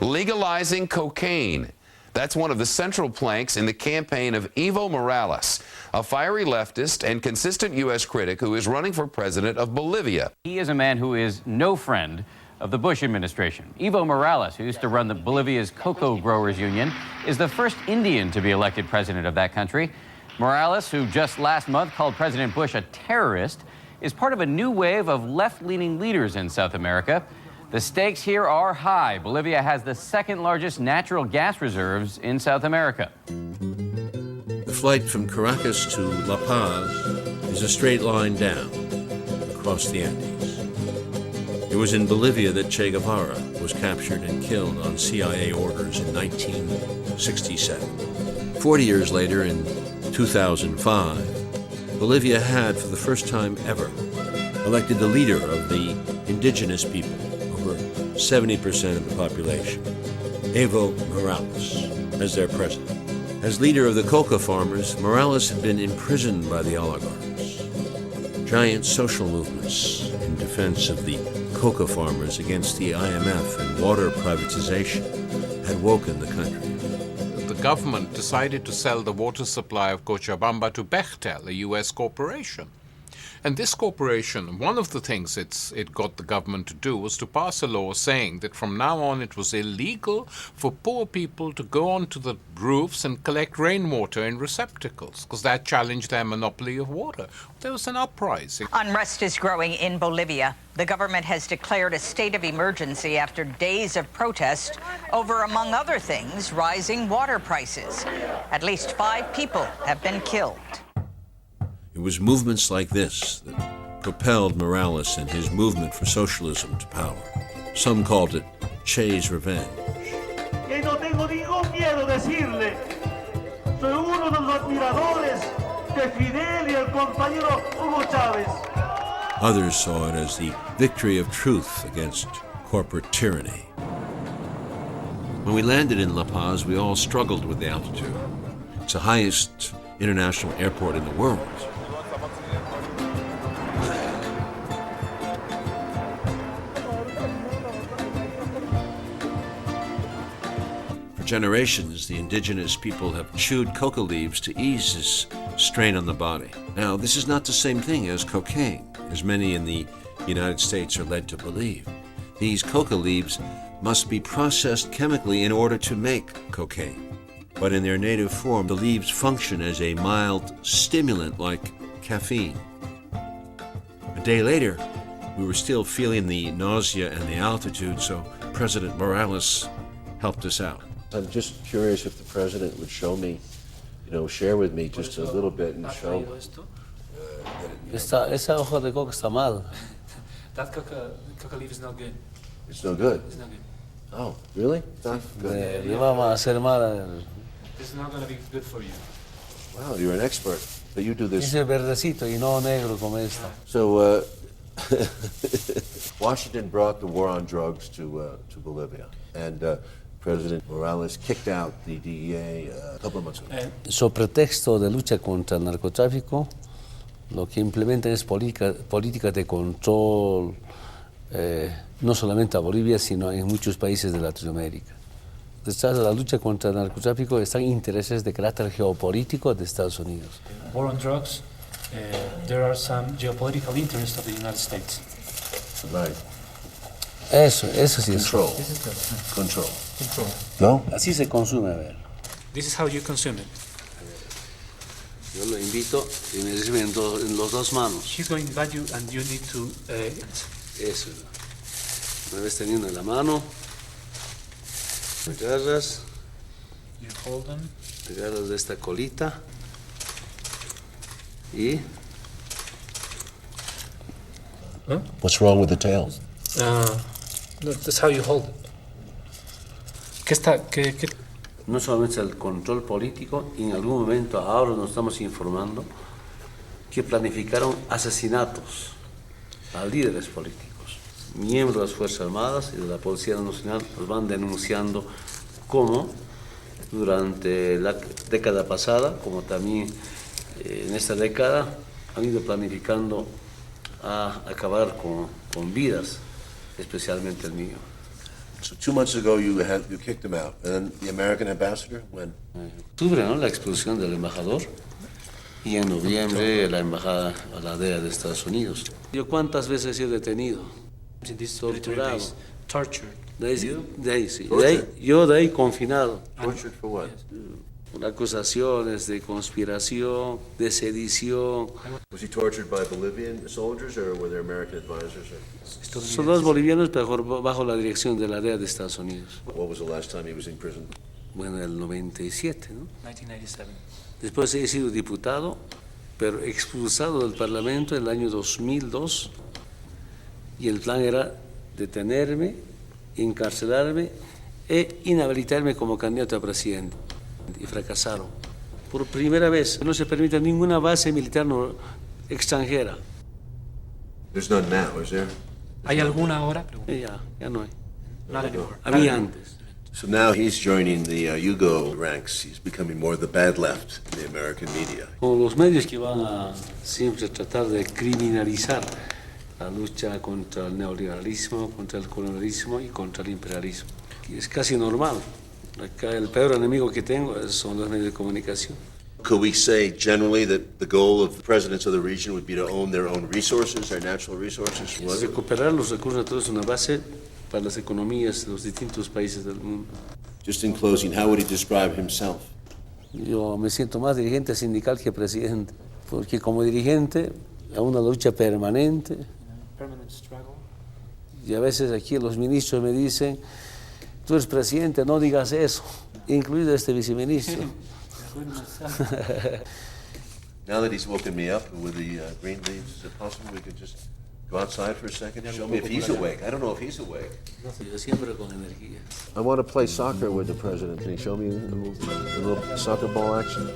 [SPEAKER 2] Legalizing cocaine. That's one of the central planks in the campaign of Evo Morales, a fiery leftist and consistent U.S. critic who is running for president of Bolivia.
[SPEAKER 3] He is a man who is no friend of the Bush administration. Evo Morales, who used to run Bolivia's Cocoa Growers Union, is the first Indian to be elected president of that country. Morales, who just last month called President Bush a terrorist, is part of a new wave of left-leaning leaders in South America. The stakes here are high. Bolivia has the second largest natural gas reserves in South America.
[SPEAKER 5] The flight from Caracas to La Paz is a straight line down across the Andes. It was in Bolivia that Che Guevara was captured and killed on CIA orders in 1967. 40 years later, in 2005, Bolivia had, for the first time ever, elected the leader of the indigenous people, over 70% of the population, Evo Morales, as their president. As leader of the coca farmers, Morales had been imprisoned by the oligarchs. Giant social movements in defense of the coca farmers against the IMF and water privatization had woken the country.
[SPEAKER 8] The government decided to sell the water supply of Cochabamba to Bechtel, a U.S. corporation. And this corporation, one of the things it got the government to do was to pass a law saying that from now on it was illegal for poor people to go onto the roofs and collect rainwater in receptacles, because that challenged their monopoly of water. There was an uprising.
[SPEAKER 17] Unrest is growing in Bolivia. The government has declared a state of emergency after days of protest over, among other things, rising water prices. At least 5 people have been killed.
[SPEAKER 5] It was movements like this that propelled Morales and his movement for socialism to power. Some called it Che's revenge.
[SPEAKER 31] Y no tengo ningún miedo decirle, soy uno de los admiradores de Fidel y el compañero Hugo Chávez.
[SPEAKER 5] Others saw it as the victory of truth against corporate tyranny. When we landed in La Paz, we all struggled with the altitude. It's the highest international airport in the world. For generations, the indigenous people have chewed coca leaves to ease this strain on the body. Now, this is not the same thing as cocaine. as many in the United States are led to believe. These coca leaves must be processed chemically in order to make cocaine. But in their native form, the leaves function as a mild stimulant like caffeine. A day later, we were still feeling the nausea and the altitude, so President Morales helped us out.
[SPEAKER 1] I'm just curious if the president would show me, share with me just a little bit and show.
[SPEAKER 9] Esa hoja de coca está mal.
[SPEAKER 11] That coca leaf is not good.
[SPEAKER 1] It's no good.
[SPEAKER 11] It's not good.
[SPEAKER 1] Oh, really? Not good.
[SPEAKER 9] Le vamos a hacer mal.
[SPEAKER 11] This is not going to be good for you.
[SPEAKER 1] Wow, you're an expert. But you do this.
[SPEAKER 9] Ese verdecito y no negro como esta.
[SPEAKER 1] So, Washington brought the war on drugs to Bolivia, and President Morales kicked out the DEA a couple of months ago.
[SPEAKER 9] So pretexto de lucha contra el narcotráfico, lo que implementan es política de control, no solamente a Bolivia, sino en muchos países de Latinoamérica. Detrás de la lucha contra el narcotráfico están intereses de carácter geopolítico de Estados Unidos.
[SPEAKER 11] War on drugs, there are some geopolitical interests of the United States.
[SPEAKER 1] Right.
[SPEAKER 9] Eso sí es.
[SPEAKER 1] Control.
[SPEAKER 11] This is good.
[SPEAKER 1] Control.
[SPEAKER 11] Control.
[SPEAKER 1] No?
[SPEAKER 9] Así se consume, a ver.
[SPEAKER 11] This is how you consume it.
[SPEAKER 9] Yo lo invito y me recibe en los dos manos.
[SPEAKER 11] He's going to invite you and you need to...
[SPEAKER 9] Eso. Una vez teniendo en la mano, agarras.
[SPEAKER 11] You hold them.
[SPEAKER 9] Agarras de esta colita y...
[SPEAKER 11] Huh?
[SPEAKER 1] What's wrong with the tail?
[SPEAKER 11] No, that's how you hold it. ¿Qué?
[SPEAKER 9] No solamente el control político, y en algún momento ahora nos estamos informando que planificaron asesinatos a líderes políticos. Miembros de las Fuerzas Armadas y de la Policía Nacional nos van denunciando cómo durante la década pasada, como también en esta década, han ido planificando a acabar con vidas, especialmente el mío.
[SPEAKER 1] So 2 months ago you kicked him out, and then the American ambassador, when?
[SPEAKER 9] Octubre, ¿no? La expulsión del embajador, y en noviembre la embajada a la DEA de Estados Unidos. ¿Yo cuántas veces he sido detenido? Torturado.
[SPEAKER 11] Tortured.
[SPEAKER 9] Yo de ahí confinado.
[SPEAKER 1] Tortured for what?
[SPEAKER 9] Por acusaciones de conspiración, de sedición.
[SPEAKER 1] Was he tortured by Bolivian soldiers or were there American advisors?
[SPEAKER 9] Soldados bolivianos bajo la dirección de la DEA de Estados Unidos.
[SPEAKER 1] What was the last time he was in prison?
[SPEAKER 9] Bueno, el 97, ¿no?
[SPEAKER 11] 1997.
[SPEAKER 9] Después he sido diputado, pero expulsado del Parlamento en el año 2002. Y el plan era detenerme, encarcelarme e inhabilitarme como candidato a presidente. Y fracasaron. Por primera vez no se permite ninguna base militar extranjera.
[SPEAKER 1] There's none now, is there?
[SPEAKER 11] ¿Hay alguna ahora?
[SPEAKER 9] Ya no hay.
[SPEAKER 11] Not anymore.
[SPEAKER 9] Había antes.
[SPEAKER 1] So now he's joining the Yugo ranks. He's becoming more the bad left in the American media.
[SPEAKER 9] Con los medios que van a siempre tratar de criminalizar la lucha contra el neoliberalismo, contra el colonialismo y contra el imperialismo. Y es casi normal. Acá el peor enemigo que tengo son los medios de comunicación.
[SPEAKER 1] Could we say generally that the goal of the presidents of the region would be to own their own resources, their natural resources?
[SPEAKER 9] Recuperar los recursos naturales es una base para las economías de los distintos países del mundo.
[SPEAKER 1] Just in closing, how would he describe himself?
[SPEAKER 9] Yo me siento más dirigente sindical que presidente, porque como dirigente hay una lucha permanente.
[SPEAKER 11] Permanent struggle.
[SPEAKER 9] Y a veces aquí los ministros me dicen, tú eres presidente, no digas eso, incluido este viceministro.
[SPEAKER 1] Now that he's woken me up with the green leaves, is it possible we could just go outside for a second? Show me if he's awake. I don't know if he's awake.
[SPEAKER 9] Siempre con energía.
[SPEAKER 1] I want to play soccer with the president. Can you show me a little soccer ball action?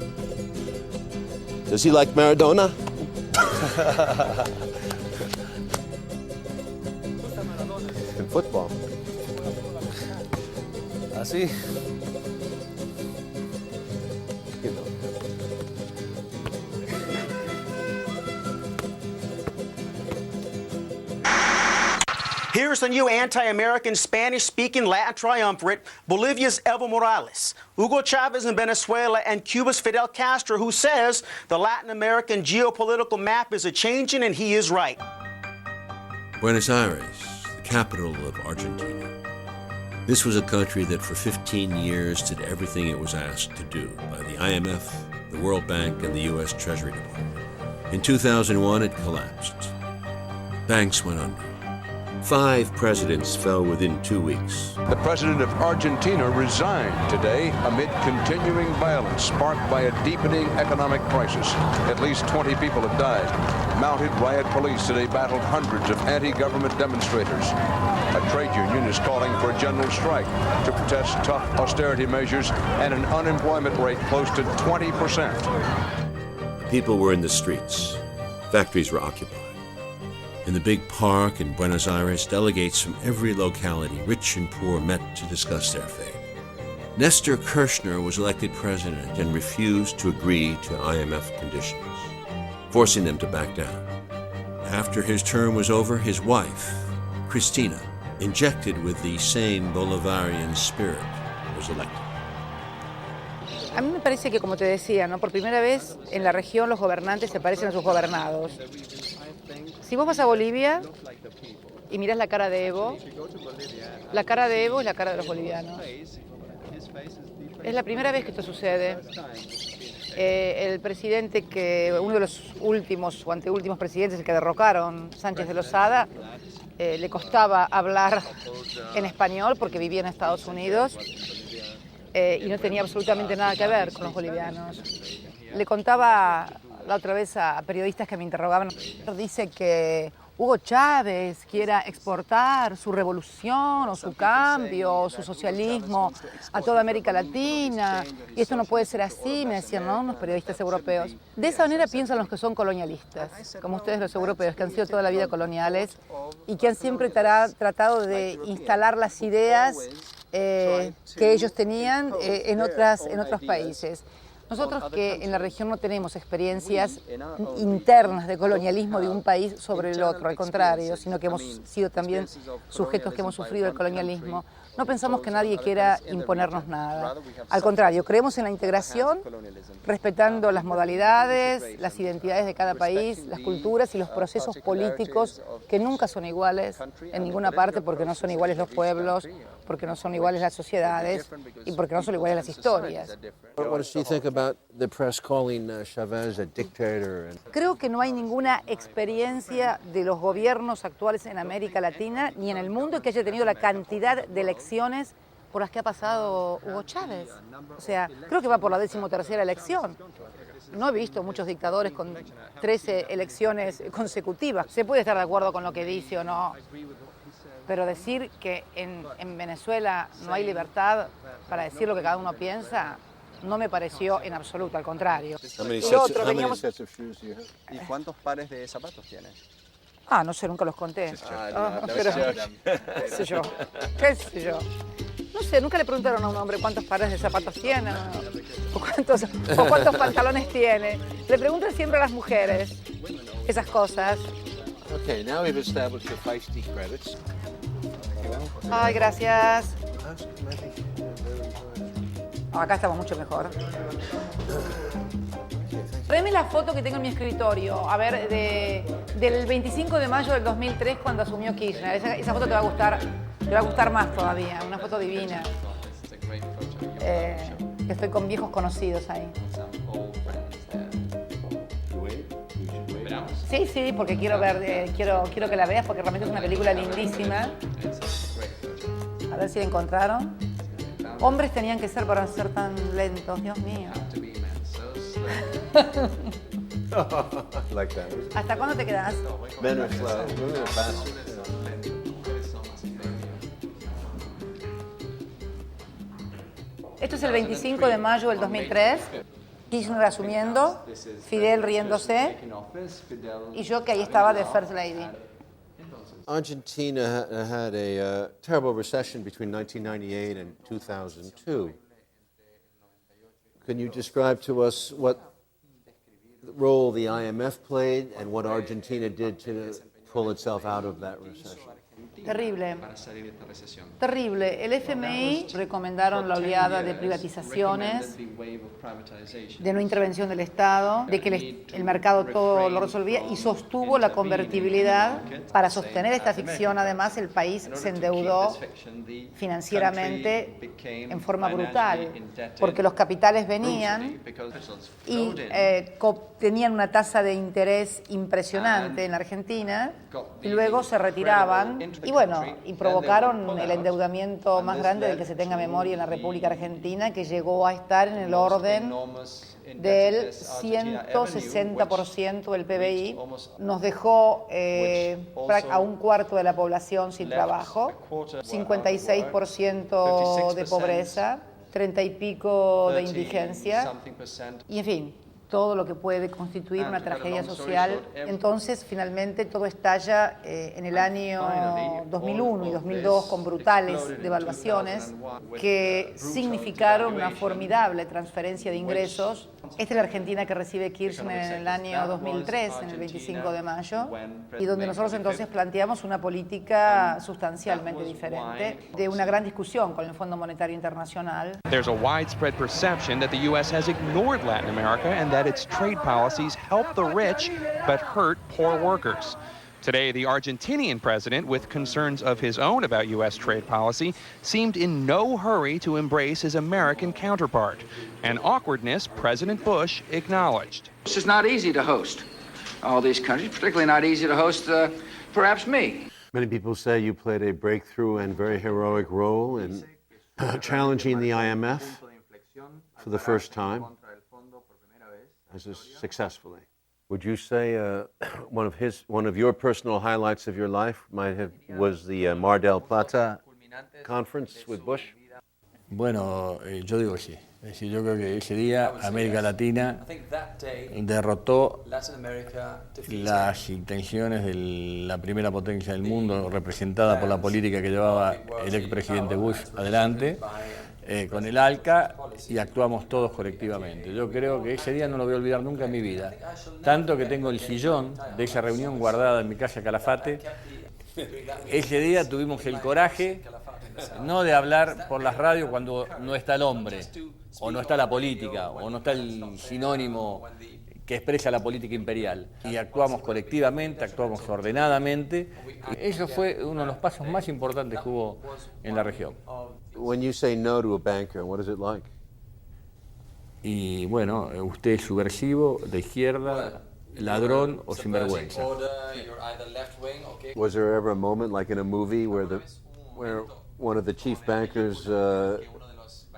[SPEAKER 1] Does he like Maradona? In football.
[SPEAKER 9] Así.
[SPEAKER 18] Here's the new anti-American Spanish-speaking Latin triumvirate, Bolivia's Evo Morales, Hugo Chavez in Venezuela, and Cuba's Fidel Castro, who says the Latin American geopolitical map is a-changing, and he is right.
[SPEAKER 5] Buenos Aires, the capital of Argentina. This was a country that for 15 years did everything it was asked to do by the IMF, the World Bank, and the U.S. Treasury Department. In 2001, it collapsed. Banks went under. 5 presidents fell within 2 weeks.
[SPEAKER 13] The president of Argentina resigned today amid continuing violence sparked by a deepening economic crisis. At least 20 people have died. Mounted riot police today battled hundreds of anti-government demonstrators. A trade union is calling for a general strike to protest tough austerity measures and an unemployment rate close to 20%.
[SPEAKER 5] People were in the streets. Factories were occupied. In the big park in Buenos Aires, delegates from every locality, rich and poor, met to discuss their fate. Nestor Kirchner was elected president and refused to agree to IMF conditions, forcing them to back down. After his term was over, his wife, Cristina, injected with the same Bolivarian spirit, was elected.
[SPEAKER 19] A mí me parece que, como te decía, ¿no? Por primera vez en la región los gobernantes se parecen a sus gobernados. Si vos vas a Bolivia y mirás la cara de Evo es la cara de los bolivianos. Es la primera vez que esto sucede. El presidente uno de los últimos o anteúltimos presidentes que derrocaron, Sánchez de Lozada, le costaba hablar en español porque vivía en Estados Unidos y no tenía absolutamente nada que ver con los bolivianos. Le contaba la otra vez a periodistas que me interrogaban, dice que Hugo Chávez quiera exportar su revolución o su cambio o su socialismo a toda América Latina y esto no puede ser así, me decían, ¿no?, unos periodistas europeos. De esa manera piensan los que son colonialistas, como ustedes los europeos, que han sido toda la vida coloniales y que han siempre tratado de instalar las ideas que ellos tenían en otros países. Nosotros que en la región no tenemos experiencias internas de colonialismo de un país sobre el otro, al contrario, sino que hemos sido también sujetos que hemos sufrido el colonialismo, no pensamos que nadie quiera imponernos nada. Al contrario, creemos en la integración, respetando las modalidades, las identidades de cada país, las culturas y los procesos políticos que nunca son iguales en ninguna parte porque no son iguales los pueblos, porque no son iguales las sociedades y porque no son iguales las historias.
[SPEAKER 1] What does she think about the press calling Chavez a dictator?
[SPEAKER 19] Creo que no hay ninguna experiencia de los gobiernos actuales en América Latina ni en el mundo que haya tenido la cantidad de elecciones por las que ha pasado Hugo Chávez. O sea, creo que va por la 13ª elección. No he visto muchos dictadores con 13 elecciones consecutivas. Se puede estar de acuerdo con lo que dice o no, pero decir que en Venezuela no hay libertad para decir lo que cada uno piensa, no me pareció en absoluto, al contrario.
[SPEAKER 6] ¿Y cuántos pares de zapatos tienes?
[SPEAKER 19] Ah, no sé, nunca los conté. Pero, qué sé yo, qué sé yo. No sé, nunca le preguntaron a un hombre cuántos pares de zapatos tiene o cuántos pantalones tiene. Le preguntan siempre a las mujeres esas cosas.
[SPEAKER 1] Okay, now we've established the feisty credits.
[SPEAKER 19] Ay, gracias. Acá estamos mucho mejor. Tráeme la foto que tengo en mi escritorio, a ver, del 25 de mayo del 2003 cuando asumió Kirchner. Esa foto te va a gustar más todavía, una foto divina. Que estoy con viejos conocidos ahí. Sí, porque quiero ver, quiero que la veas porque realmente es una película lindísima. A ver si la encontraron. Hombres tenían que ser para ser tan lentos, Dios mío.
[SPEAKER 1] Like that.
[SPEAKER 19] ¿Hasta cuándo te quedas?
[SPEAKER 1] Men are slow, women are fast.
[SPEAKER 19] Esto es el 25 de mayo del 2003. Kirchner asumiendo, Fidel riéndose y yo que ahí estaba de First Lady.
[SPEAKER 1] Argentina had a terrible recession between 1998 and 2002. Can you describe to us what role the IMF played and what Argentina did to pull itself out of that recession?
[SPEAKER 19] Terrible.
[SPEAKER 20] para salir de esta recesión.
[SPEAKER 19] Terrible. El FMI recomendaron la oleada de privatizaciones, de no intervención del Estado, de que el mercado todo lo resolvía y sostuvo la convertibilidad. Para sostener esta ficción, además, el país se endeudó financieramente en forma brutal, porque los capitales venían y tenían una tasa de interés impresionante en Argentina y luego se retiraban y provocaron el endeudamiento más grande del que se tenga memoria en la República Argentina, que llegó a estar en el orden del 160% del PBI. Nos dejó a un cuarto de la población sin trabajo, 56% de pobreza, 30 y pico de indigencia y, en fin, todo lo que puede constituir una tragedia social. Entonces, finalmente, todo estalla en el año 2001 y 2002 con brutales devaluaciones que significaron una formidable transferencia de ingresos. Esta es la Argentina que recibe Kirchner en el año 2003, en el 25 de mayo, y donde nosotros entonces planteamos una política sustancialmente diferente, de una gran discusión con el Fondo Monetario Internacional.
[SPEAKER 21] There's a widespread perception that the U.S. has ignored Latin America and that its trade policies help the rich but hurt poor workers. Today, the Argentinian president, with concerns of his own about U.S. trade policy, seemed in no hurry to embrace his American counterpart, an awkwardness President Bush acknowledged.
[SPEAKER 22] It's just not easy to host all these countries, particularly not easy to host perhaps me.
[SPEAKER 1] Many people say you played a breakthrough and very heroic role in challenging the IMF for the first time, successfully. Would you say one of your personal highlights of your life was the Mar del Plata conference with Bush?
[SPEAKER 23] Bueno, yo digo sí. Es decir, yo creo que ese día América Latina derrotó las intenciones de la primera potencia del mundo, representada por la política que llevaba el expresidente Bush adelante, con el ALCA, y actuamos todos colectivamente. Yo creo que ese día no lo voy a olvidar nunca en mi vida. Tanto que tengo el sillón de esa reunión guardada en mi casa Calafate. Ese día tuvimos el coraje no de hablar por las radios cuando no está el hombre, o no está la política, o no está el sinónimo que expresa la política imperial. Y actuamos colectivamente, actuamos ordenadamente. Eso fue uno de los pasos más importantes que hubo en la región.
[SPEAKER 1] When you say no to a banker, what is it like?
[SPEAKER 23] Y bueno, usted es subversivo, de izquierda, ladrón o sinvergüenza.
[SPEAKER 1] Was there ever a moment, like in a movie, where one of the chief bankers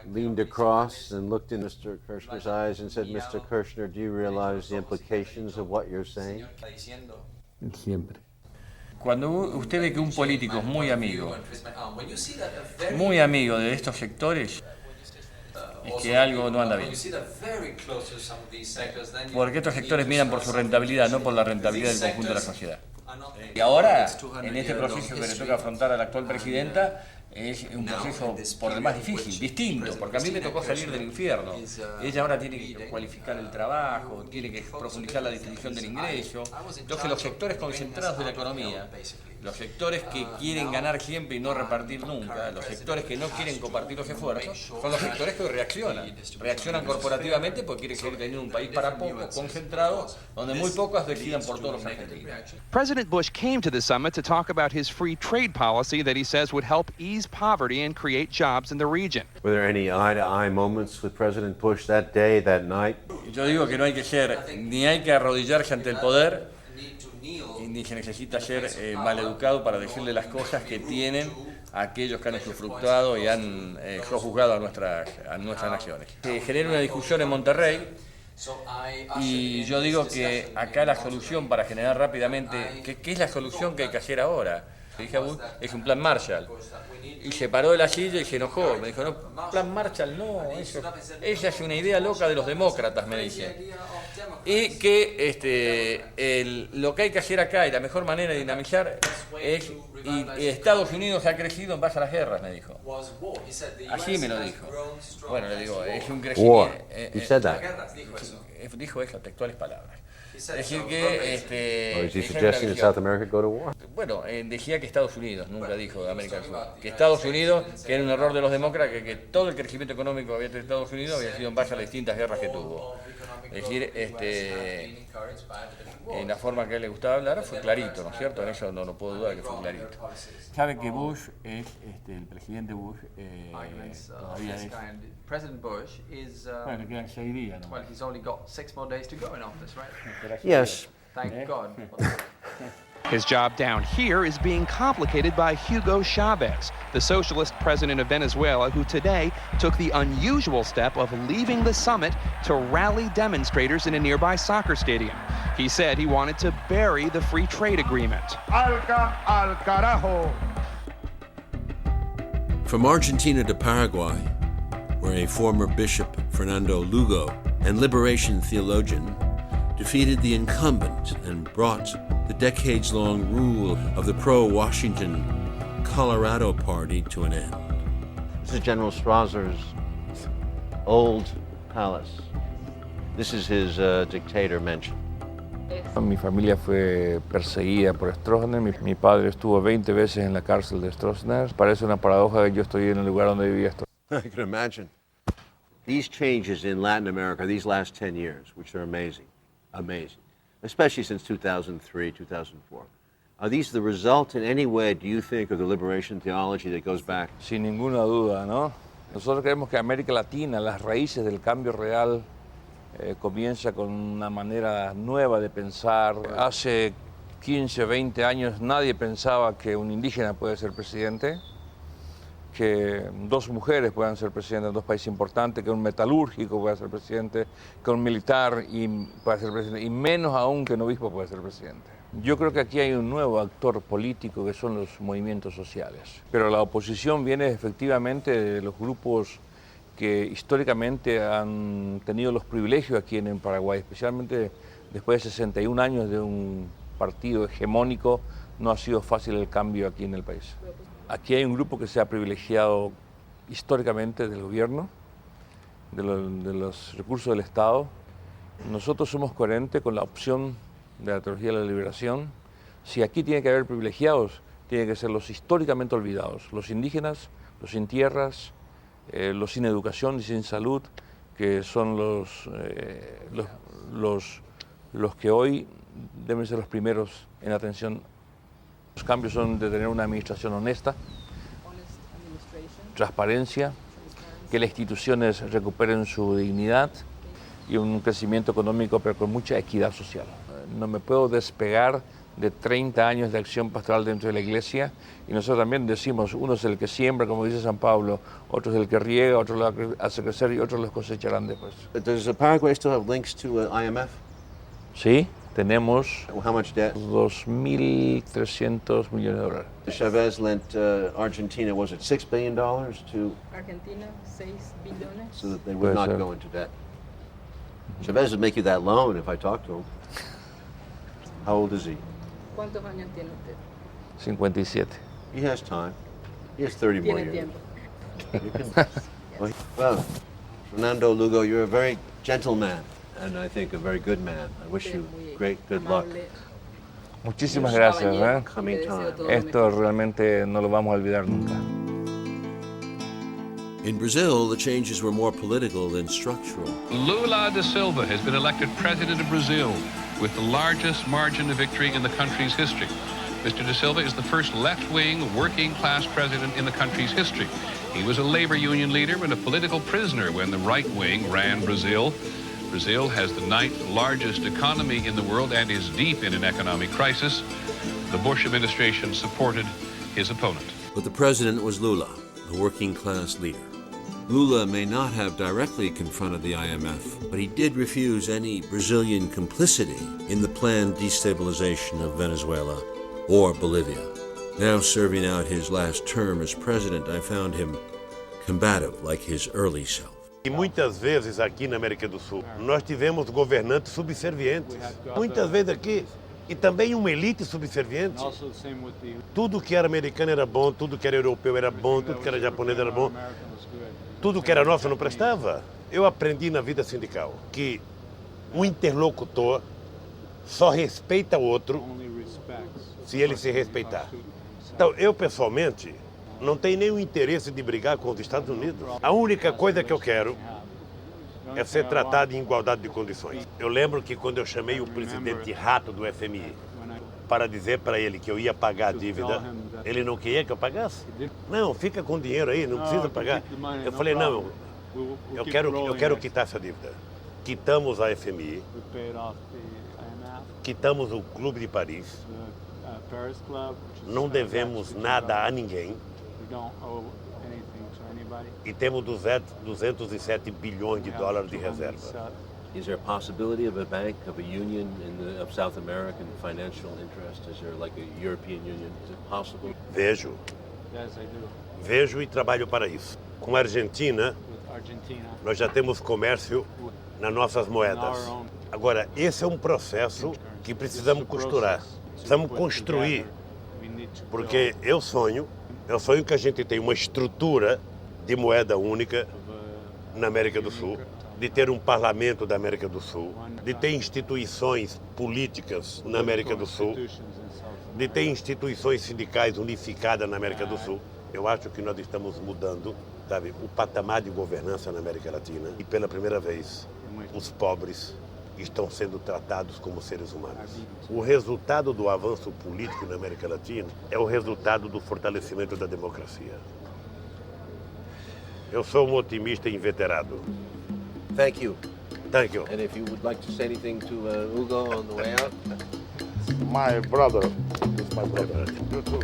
[SPEAKER 1] leaned across and looked in Mr. Kirchner's eyes and said, "Mr. Kirchner, do you realize the implications of what you're saying?"
[SPEAKER 23] Siempre. Cuando usted ve que un político es muy amigo de estos sectores, es que algo no anda bien. Porque estos sectores miran por su rentabilidad, no por la rentabilidad del conjunto de la sociedad. Y ahora, en este proceso que le toca afrontar a la actual presidenta, es un proceso por demás difícil, distinto, porque a mí me tocó salir del infierno. Ella ahora tiene que cualificar el trabajo, tiene que profundizar la distribución del ingreso. Entonces los sectores concentrados de la economía, los sectores que quieren ganar siempre y no repartir nunca, los sectores que no quieren compartir los esfuerzos, son los sectores que reaccionan. Reaccionan corporativamente porque quieren seguir teniendo un país para pocos, concentrado, donde muy pocos decidan por todos los argentinos.
[SPEAKER 21] President Bush came to the summit to talk about his free trade policy that he says would help ease poverty and create jobs in the region.
[SPEAKER 1] Were there any eye-to-eye moments with President Bush that day, that night?
[SPEAKER 23] Yo digo que no hay que ser, ni hay que arrodillarse ante el poder, ni se necesita ser maleducado para decirle las cosas que tienen a aquellos que han usufructuado y han sojuzgado a nuestras naciones. Se genera una discusión en Monterrey y yo digo que acá la solución para generar rápidamente, ¿qué es la solución que hay que hacer ahora? Dije a Bush, es un plan Marshall. Y se paró de la silla y se enojó. Me dijo, no, plan Marshall no, esa es una idea loca de los demócratas, me dice. Y que lo que hay que hacer acá y la mejor manera de dinamizar es, y Estados Unidos ha crecido en base a las guerras, me dijo. Así me lo dijo. Bueno, le digo, es un crecimiento.
[SPEAKER 1] He said that.
[SPEAKER 23] Dijo esas textuales palabras. decir que
[SPEAKER 4] Or is he suggesting that South America go to war?
[SPEAKER 23] Bueno, decía que Estados Unidos, nunca dijo América del Sur. Que Estados Unidos, que era un error de los demócratas, que todo el crecimiento económico que había tenido Estados Unidos había sido en base a las distintas guerras que tuvo. Es decir, en la forma que a él le gustaba hablar fue clarito, ¿no es cierto? En eso no puedo dudar que fue clarito. Sabe que Bush es, el presidente Bush, todavía es...
[SPEAKER 12] President Bush is,
[SPEAKER 23] bueno, quedan 6 días, ¿no?
[SPEAKER 12] well, he's only got 6 more days to go in office, right?
[SPEAKER 4] Yes.
[SPEAKER 12] Thank God.
[SPEAKER 21] His job down here is being complicated by Hugo Chavez, the socialist president of Venezuela, who today took the unusual step of leaving the summit to rally demonstrators in a nearby soccer stadium. He said he wanted to bury the free trade agreement.
[SPEAKER 15] Alca al carajo.
[SPEAKER 5] From Argentina to Paraguay, where a former bishop, Fernando Lugo, and liberation theologian defeated the incumbent and brought the decades-long rule of the pro-Washington Colorado Party to an end.
[SPEAKER 1] This is General Strausser's old palace. This is his dictator mansion.
[SPEAKER 23] Mi familia fue perseguida por Stroessner. Mi padre estuvo 20 veces en la cárcel de Stroessner. Parece una paradoja que yo estoy en el lugar donde vivía Stroessner.
[SPEAKER 1] I can imagine. These changes in Latin America, these last 10 years, which are amazing, especially since 2003, 2004. Are these the result in any way, do you think, of the liberation theology that goes back?
[SPEAKER 23] Sin ninguna duda, ¿no? Nosotros creemos que América Latina, las raíces del cambio real, comienza con una manera nueva de pensar. Hace 15, 20 años nadie pensaba que un indígena puede ser presidente, que 2 mujeres puedan ser presidentes en 2 países importantes, que un metalúrgico pueda ser presidente, que un militar pueda ser presidente, y menos aún que un obispo pueda ser presidente. Yo creo que aquí hay un nuevo actor político que son los movimientos sociales. Pero la oposición viene efectivamente de los grupos que históricamente han tenido los privilegios aquí en Paraguay, especialmente después de 61 años de un partido hegemónico, no ha sido fácil el cambio aquí en el país. Aquí hay un grupo que se ha privilegiado históricamente del gobierno, de los recursos del Estado. Nosotros somos coherentes con la opción de la teología de la liberación. Si aquí tiene que haber privilegiados, tienen que ser los históricamente olvidados, los indígenas, los sin tierras, los sin educación y sin salud, que son los que hoy deben ser los primeros en atención. Los cambios son de tener una administración honesta, transparencia, que las instituciones recuperen su dignidad y un crecimiento económico, pero con mucha equidad social. No me puedo despegar de 30 años de acción pastoral dentro de la iglesia, y nosotros también decimos, uno es el que siembra, como dice San Pablo, otro es el que riega, otro lo hace crecer y otros los cosecharán después.
[SPEAKER 1] Does Paraguay still have links to IMF?
[SPEAKER 23] Sí, tenemos
[SPEAKER 1] How much debt?
[SPEAKER 23] 2.300 millones de dólares.
[SPEAKER 1] Chavez lent Argentina, was it $6 billion to
[SPEAKER 20] Argentina, 6 billones.
[SPEAKER 1] so that they would not go into debt? Chavez would make you that loan if I talked to him. How old is he?
[SPEAKER 20] ¿Cuántos años tiene usted?
[SPEAKER 23] 57.
[SPEAKER 1] He has time. He has 30 more
[SPEAKER 20] Tiene
[SPEAKER 1] years.
[SPEAKER 20] tiempo.
[SPEAKER 1] You can- Well, Fernando Lugo, you're a very gentle man, and I think a very good man. I wish you great good luck.
[SPEAKER 23] Muchísimas gracias, ¿verdad?
[SPEAKER 1] Coming time.
[SPEAKER 23] Esto realmente no lo vamos a olvidar nunca.
[SPEAKER 5] In Brazil, the changes were more political than structural.
[SPEAKER 24] Lula da Silva has been elected president of Brazil with the largest margin of victory in the country's history. Mr. da Silva is the first left-wing, working-class president in the country's history. He was a labor union leader and a political prisoner when the right wing ran Brazil. Brazil has the 9th largest economy in the world and is deep in an economic crisis. The Bush administration supported his opponent.
[SPEAKER 5] But the president was Lula, a working-class leader. Lula may not have directly confronted the IMF, but he did refuse any Brazilian complicity in the planned destabilization of Venezuela or Bolivia. Now serving out his last term as president, I found him combative like his early self.
[SPEAKER 25] E muitas vezes aqui na América do Sul, nós tivemos governantes subservientes. Muitas vezes aqui, e também uma elite subserviente. Tudo que era americano era bom, tudo que era europeu era bom, tudo que era japonês era bom. Tudo que era nosso não prestava. Eu aprendi na vida sindical que um interlocutor só respeita o outro se ele se respeitar. Então, eu pessoalmente não tenho nenhum interesse de brigar com os Estados Unidos. A única coisa que eu quero é ser tratado em igualdade de condições. Eu lembro que quando eu chamei o presidente rato do FMI para dizer para ele que eu ia pagar a dívida, ele não queria que eu pagasse. Não, fica com o dinheiro aí, não precisa pagar. Eu falei, não, eu quero quitar essa dívida. Quitamos a FMI, quitamos o Clube de Paris, não devemos nada a ninguém e temos 207 bilhões de dólares de reserva.
[SPEAKER 4] Is there a possibility of a bank, of a union of South American financial interest? Is there like a European Union? Is it possible?
[SPEAKER 25] Vejo. Vejo e trabalho para isso. Com a Argentina, nós já temos comércio nas nossas moedas. Agora, esse é um processo que precisamos costurar. Precisamos construir. Porque eu sonho que a gente tenha uma estrutura de moeda única na América do Sul, de ter um parlamento da América do Sul, de ter instituições políticas na América do Sul, de ter instituições sindicais unificadas na América do Sul. Eu acho que nós estamos mudando, sabe, o patamar de governança na América Latina e pela primeira vez os pobres estão sendo tratados como seres humanos. O resultado do avanço político na América Latina é o resultado do fortalecimento da democracia. Eu sou um otimista inveterado.
[SPEAKER 4] Thank you.
[SPEAKER 25] Thank you.
[SPEAKER 4] And if you would like to say anything to Hugo on the way out?
[SPEAKER 15] My brother. It's my brother. You too.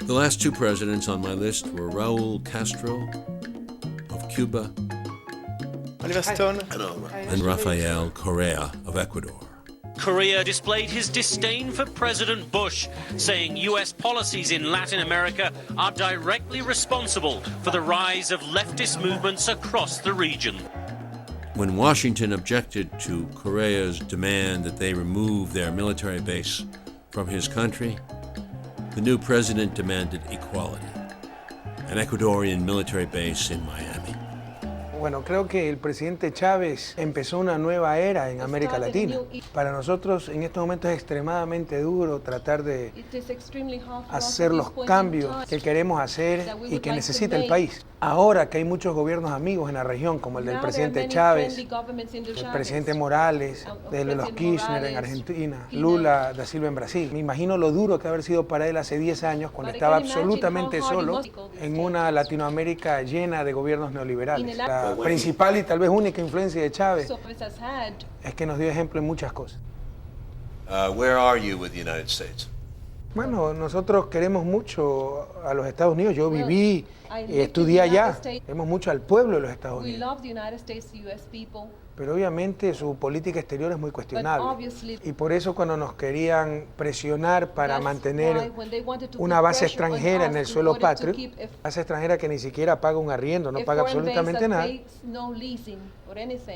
[SPEAKER 5] The last two presidents on my list were Raul Castro of Cuba
[SPEAKER 2] Oliver Stone
[SPEAKER 5] and Rafael Correa of Ecuador.
[SPEAKER 3] Correa displayed his disdain for President Bush, saying U.S. policies in Latin America are directly responsible for the rise of leftist movements across the region.
[SPEAKER 5] When Washington objected to Correa's demand that they remove their military base from his country, the new president demanded equality, an Ecuadorian military base in Miami.
[SPEAKER 2] Bueno, creo que el presidente Chávez empezó una nueva era en América Latina. Para nosotros en estos momentos es extremadamente duro tratar de hacer los cambios que queremos hacer y que necesita el país. Ahora que hay muchos gobiernos amigos en la región, como el del presidente Chávez, el presidente Morales, de los Kirchner en Argentina, Lula da Silva en Brasil. Me imagino lo duro que haber sido para él hace 10 años, cuando estaba absolutamente solo en una Latinoamérica llena de gobiernos neoliberales. La principal y tal vez única influencia de Chávez es que nos dio ejemplo en muchas cosas.
[SPEAKER 5] Where are you with the United States?
[SPEAKER 2] Bueno, nosotros queremos mucho a los Estados Unidos. Yo viví, estudié allá. Queremos mucho al pueblo de los Estados Unidos. Pero obviamente su política exterior es muy cuestionable. Y por eso cuando nos querían presionar para mantener una base extranjera en el suelo patrio, base extranjera que ni siquiera paga un arriendo, no paga absolutamente nada,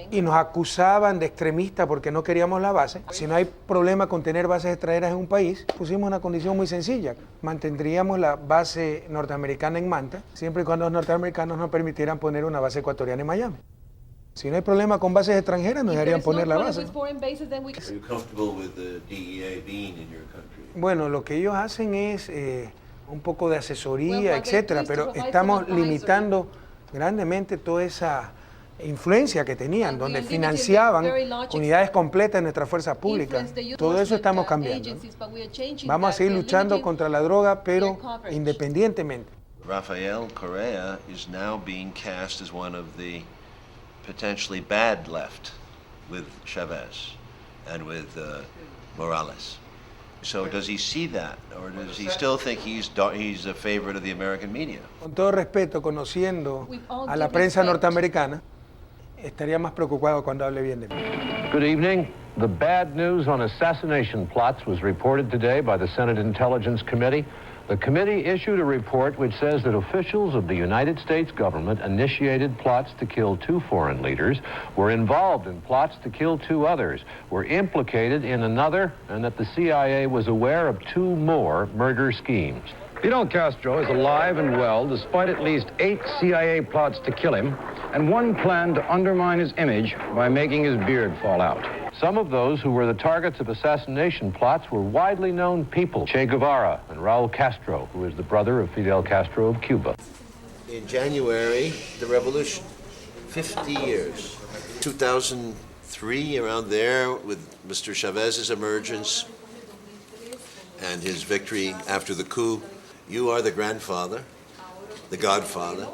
[SPEAKER 2] y nos acusaban de extremistas porque no queríamos la base. Si no hay problema con tener bases extranjeras en un país, pusimos una condición muy sencilla. Mantendríamos la base norteamericana en Manta, siempre y cuando los norteamericanos nos permitieran poner una base ecuatoriana en Miami. Si no hay problema con bases extranjeras, nos deberían poner la base. Bueno, lo que ellos hacen es un poco de asesoría, etcétera, pero estamos limitando grandemente toda esa influencia que tenían, donde financiaban unidades completas de nuestras fuerzas públicas. Todo eso estamos cambiando. Vamos a seguir luchando contra la droga, pero independientemente.
[SPEAKER 1] Rafael Correa is now being cast as one of the potentially bad left with Chavez and with Morales. So does he see that, or does he still think he's a favorite of the American media?
[SPEAKER 2] Con todo respeto, conociendo a la prensa norteamericana, estaría más preocupado cuando hable bien de mí.
[SPEAKER 7] Good evening. The bad news on assassination plots was reported today by the Senate Intelligence Committee. The committee issued a report which says that officials of the United States government initiated plots to kill 2 foreign leaders, were involved in plots to kill 2 others, were implicated in another, and that the CIA was aware of 2 more murder schemes.
[SPEAKER 10] Fidel Castro is alive and well despite at least 8 CIA plots to kill him,
[SPEAKER 7] and one planned to undermine his image by making his beard fall out. Some of those who were the targets of assassination plots were widely known people. Che Guevara and Raul Castro, who is the brother of Fidel Castro of Cuba.
[SPEAKER 5] In January, the revolution, 50 years. 2003, around there, with Mr. Chavez's emergence and his victory after the coup, you are the grandfather, the godfather.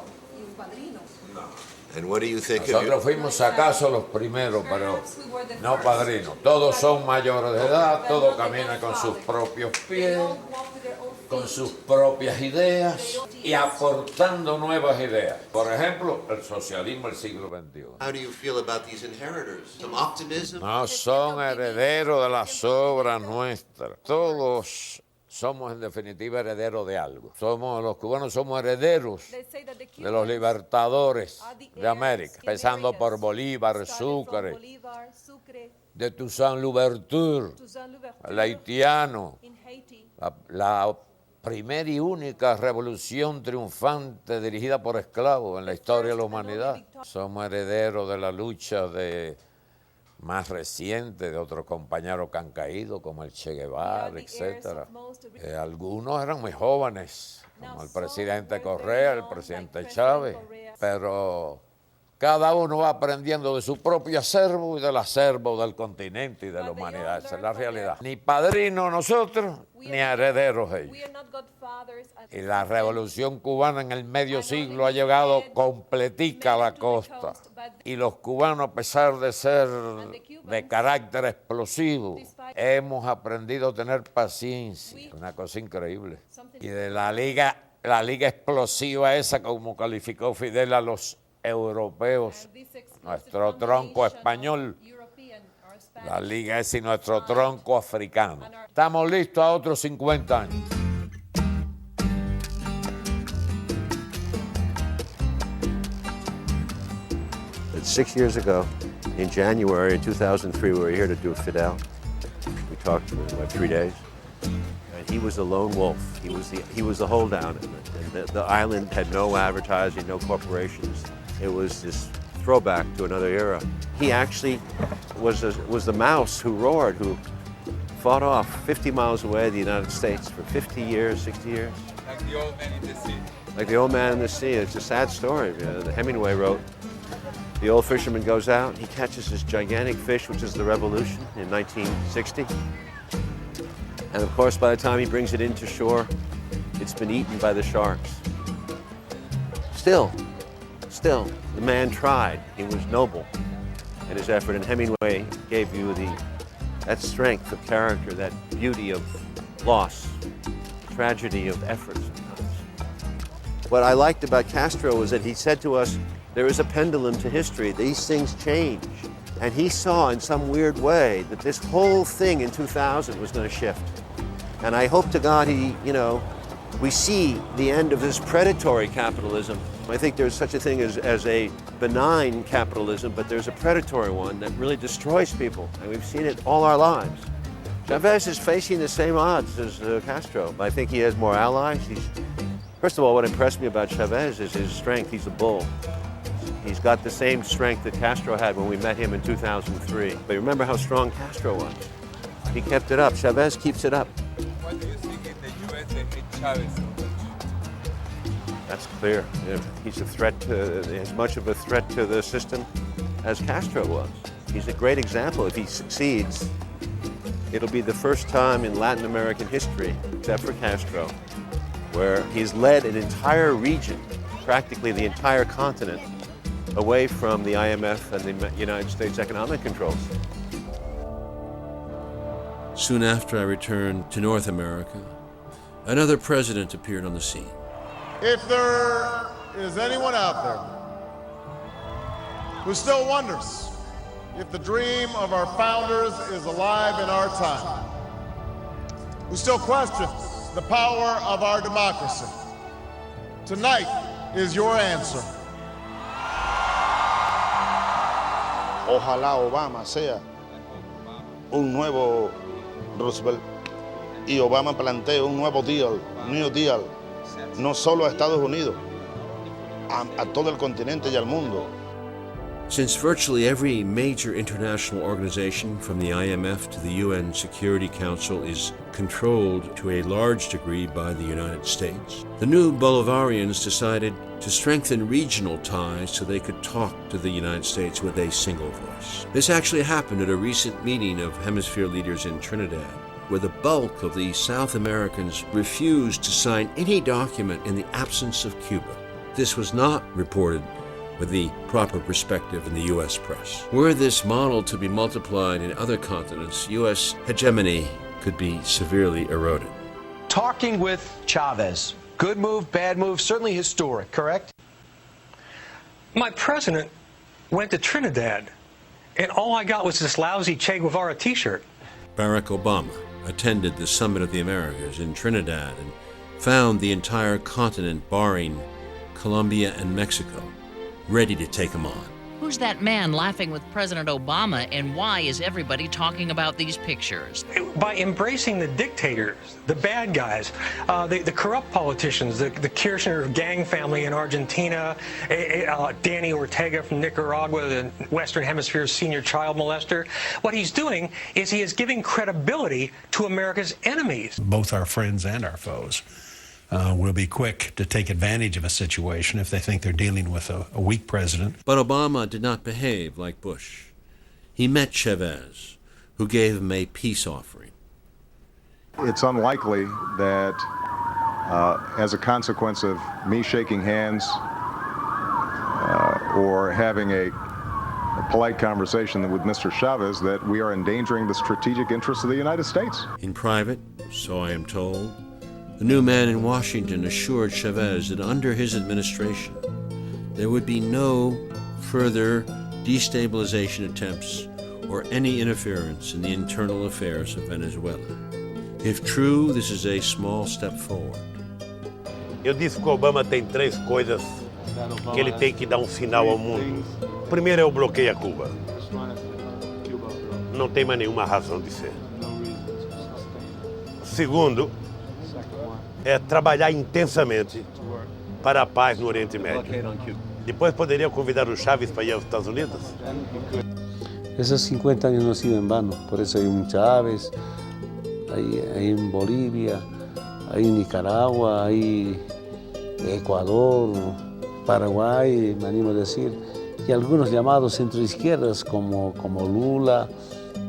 [SPEAKER 5] And what do you think
[SPEAKER 8] Nosotros fuimos acaso los primeros, pero no padrinos. Todos son mayores de edad, todos caminan con sus propios pies, con sus propias ideas y aportando nuevas ideas. Por ejemplo, el socialismo del siglo XXI.
[SPEAKER 5] How do you feel about these inheritors? Some optimism?
[SPEAKER 8] No son herederos de las obras nuestras. Todos somos en definitiva herederos de algo. Los cubanos somos herederos de los libertadores de América, empezando por Bolívar, Sucre, de Toussaint Louverture, el haitiano, la primera y única revolución triunfante dirigida por esclavos en la historia de la humanidad. Somos herederos de la lucha más reciente de otros compañeros que han caído, como el Che Guevara, etc. Algunos eran muy jóvenes, como el presidente Correa, el presidente Chávez, pero cada uno va aprendiendo de su propio acervo y del acervo del continente y de la humanidad. Esa es la realidad. Ni padrinos nosotros, ni herederos ellos. Y la revolución cubana en el medio siglo ha llegado completica a la costa. Y los cubanos, a pesar de ser de carácter explosivo, hemos aprendido a tener paciencia. Una cosa increíble. Y de la liga explosiva esa, como calificó Fidel a los europeos, nuestro tronco español, la liga es y nuestro tronco africano. Estamos listos a otros 50 años.
[SPEAKER 1] But 6 years ago, in January 2003, we were here to do Fidel. We talked for about 3 days. And he was a lone wolf. He was the holdout. And the island had no advertising, no corporations. It was this throwback to another era. He actually was the mouse who roared, who fought off 50 miles away the United States for 50 years, 60 years.
[SPEAKER 10] Like the old man in the sea.
[SPEAKER 1] Like the old man in the sea. It's a sad story. Hemingway wrote, the old fisherman goes out, he catches this gigantic fish, which is the revolution in 1960. And of course, by the time he brings it into shore, it's been eaten by the sharks. Still, the man tried. He was noble in his effort, and Hemingway gave you that strength of character, that beauty of loss, tragedy of effort sometimes. What I liked about Castro was that he said to us, there is a pendulum to history. These things change. And he saw in some weird way that this whole thing in 2000 was going to shift. And I hope to God we see the end of this predatory capitalism. I think there's such a thing as a benign capitalism, but there's a predatory one that really destroys people, and we've seen it all our lives. Chavez is facing the same odds as Castro, but I think he has more allies. First of all, what impressed me about Chavez is his strength. He's a bull. He's got the same strength that Castro had when we met him in 2003. But remember how strong Castro was. He kept it up. Chavez keeps it up.
[SPEAKER 10] What do you think in the U.S. they hate Chavez so much?
[SPEAKER 1] That's clear. He's a threat as much of a threat to the system as Castro was. He's a great example. If he succeeds, it'll be the first time in Latin American history, except for Castro, where he's led an entire region, practically the entire continent, away from the IMF and the United States economic controls.
[SPEAKER 5] Soon after I returned to North America, another president appeared on the scene.
[SPEAKER 15] If there is anyone out there who still wonders if the dream of our founders is alive in our time, who still questions the power of our democracy, tonight is your answer.
[SPEAKER 6] Ojalá Obama sea un nuevo Roosevelt y Obama plantee un nuevo New Deal, no solo a Estados Unidos, a todo el continente y al mundo,
[SPEAKER 5] Since virtually every major international organization, from the IMF to the UN Security Council, is controlled to a large degree by the United States, the new Bolivarians decided to strengthen regional ties so they could talk to the United States with a single voice. This actually happened at a recent meeting of hemisphere leaders in Trinidad, where the bulk of the South Americans refused to sign any document in the absence of Cuba. This was not reported with the proper perspective in the U.S. press. Were this model to be multiplied in other continents, U.S. hegemony could be severely eroded.
[SPEAKER 9] Talking with Chavez, good move, bad move, certainly historic, correct?
[SPEAKER 11] My president went to Trinidad, and all I got was this lousy Che Guevara t-shirt.
[SPEAKER 5] Barack Obama attended the Summit of the Americas in Trinidad and found the entire continent, barring Colombia and Mexico, ready to take him on.
[SPEAKER 14] Who's that man laughing with President Obama, and why is everybody talking about these pictures?
[SPEAKER 11] By embracing the dictators, the bad guys, the corrupt politicians, the Kirchner gang family in Argentina, Danny Ortega from Nicaragua, the Western Hemisphere's senior child molester, what he's doing is he is giving credibility to America's enemies.
[SPEAKER 16] Both our friends and our foes will be quick to take advantage of a situation if they think they're dealing with a weak president.
[SPEAKER 5] But Obama did not behave like Bush. He met Chavez, who gave him a peace offering.
[SPEAKER 17] It's unlikely that as a consequence of me shaking hands or having a polite conversation with Mr. Chavez, that we are endangering the strategic interests of the United States.
[SPEAKER 5] In private, so I am told, the new man in Washington assured Chavez that under his administration, there would be no further destabilization attempts or any interference in the internal affairs of Venezuela. If true, this is a small step forward.
[SPEAKER 25] Eu disse que o Obama tem três coisas que ele tem que dar sinal ao mundo. Primeiro é o bloqueio a Cuba. Não tem mais nenhuma razão de ser. Segundo, é trabalhar intensamente para a paz no Oriente Médio. Depois poderia convidar o Chávez para ir aos Estados Unidos?
[SPEAKER 26] Esos 50 años no han sido en vano, por eso hay un Chávez, hay en Bolivia, hay en Nicaragua, hay Ecuador, Paraguay, me animo a decir, y algunos llamados centroizquierdas como Lula,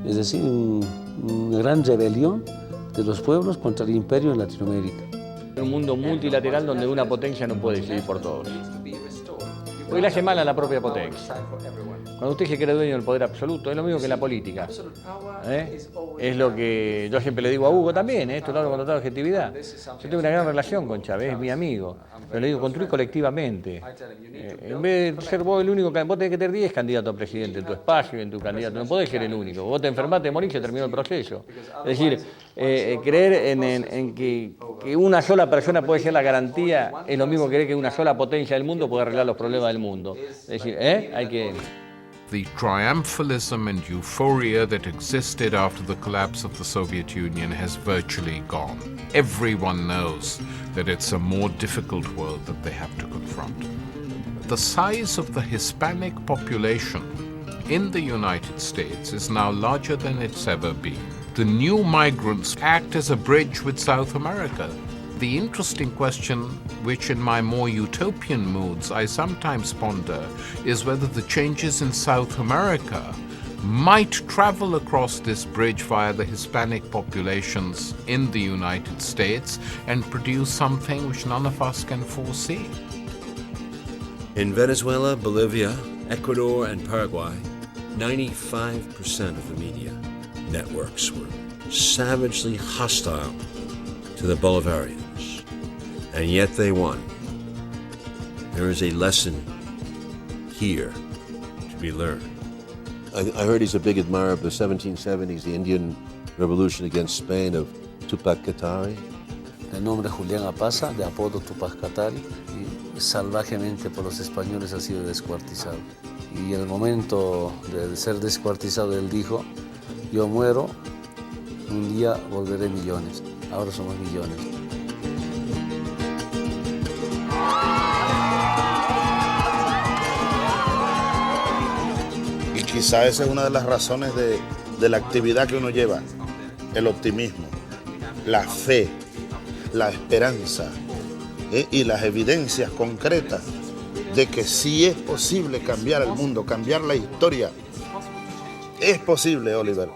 [SPEAKER 26] es decir, una gran rebelión de los pueblos contra el imperio en Latinoamérica.
[SPEAKER 23] Un mundo multilateral donde una potencia no puede decidir por todos. Hoy le hace mal a la propia potencia. Cuando usted se cree dueño del poder absoluto, es lo mismo que en la política. Es lo que yo siempre le digo a Hugo también, esto lo hablo con total objetividad. Yo tengo una gran relación con Chávez, es mi amigo. Pero le digo, construir colectivamente. En vez de ser vos el único, vos tenés que tener 10 candidatos a presidente en tu espacio, en tu candidato. No podés ser el único. Vos te enfermaste, morís, se terminó el proceso. Es decir, creer en que una sola persona puede ser la garantía es lo mismo que creer que una sola potencia del mundo puede arreglar los problemas del mundo. Es decir, hay que...
[SPEAKER 27] The triumphalism and euphoria that existed after the collapse of the Soviet Union has virtually gone. Everyone knows that it's a more difficult world that they have to confront. The size of the Hispanic population in the United States is now larger than it's ever been. The new migrants act as a bridge with South America. The interesting question, which in my more utopian moods I sometimes ponder, is whether the changes in South America might travel across this bridge via the Hispanic populations in the United States and produce something which none of us can foresee.
[SPEAKER 5] In Venezuela, Bolivia, Ecuador, and Paraguay, 95% of the media networks were savagely hostile to the Bolivarians, and yet they won. There is a lesson here to be learned.
[SPEAKER 1] I heard he's a big admirer of the 1770s, the Indian Revolution against Spain of Tupac Katari.
[SPEAKER 26] El nombre es Julián Apaza, de apodo Tupac Katari, y salvajemente por los españoles ha sido descuartizado. Y en el momento de ser descuartizado, él dijo, yo muero, un día volveré millones. Ahora somos millones.
[SPEAKER 6] quizá esa es una de las razones de la actividad que uno lleva, el optimismo, la fe, la esperanza y las evidencias concretas de que sí es posible cambiar el mundo, cambiar la historia. Es posible, Oliver.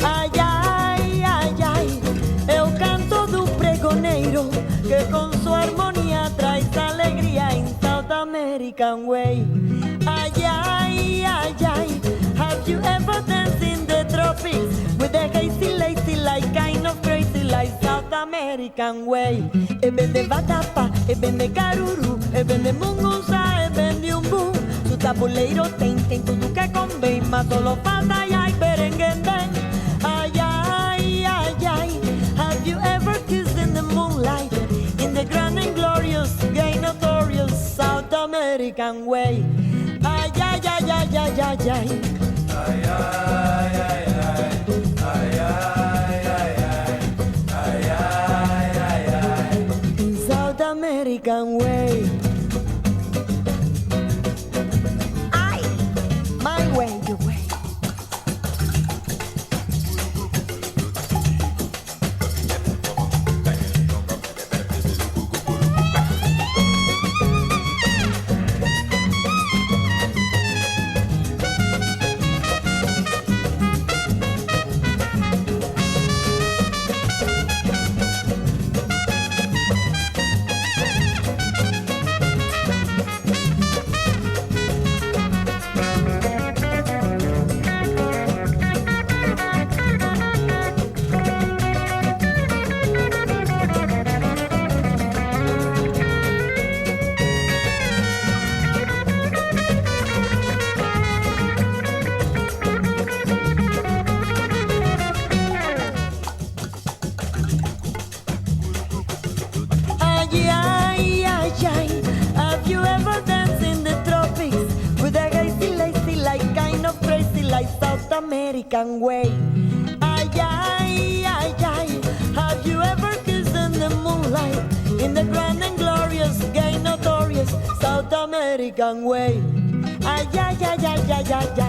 [SPEAKER 12] Ai, ai, ai, ai, é o canto do pregoneiro que com sua harmonia traz alegria em South American Way. Ai, ai, ai, ai, have you ever danced in the tropics with a hazy, lazy, like kind of crazy, like South American Way? E ben de vatapa, e ben de caruru, e ben de mungusa, e ben de umbu. Su tabuleiro tem tudo que convém, mas solo falta ai, ai, berenguendem. Ai, ai, ai, ai, have you ever kissed in the moonlight, in the grand and glorious, gay notorious South American Way? Ay, ay, ay, ay, ay, ay, ay. Ay, ay, ay, ay. Ay, ay, ay, ay. Ay, ay, ay, ay. In South American Way. Ay, my way, your way. Ay, ay, ay, ay, have you ever danced in the tropics with a hazy, lazy, like kind of crazy, like South American Way? Ay, ay, ay, ay, have you ever kissed in the moonlight, in the grand and glorious, gay notorious South American Way? Ay, ay, ay, ay, ay, ay,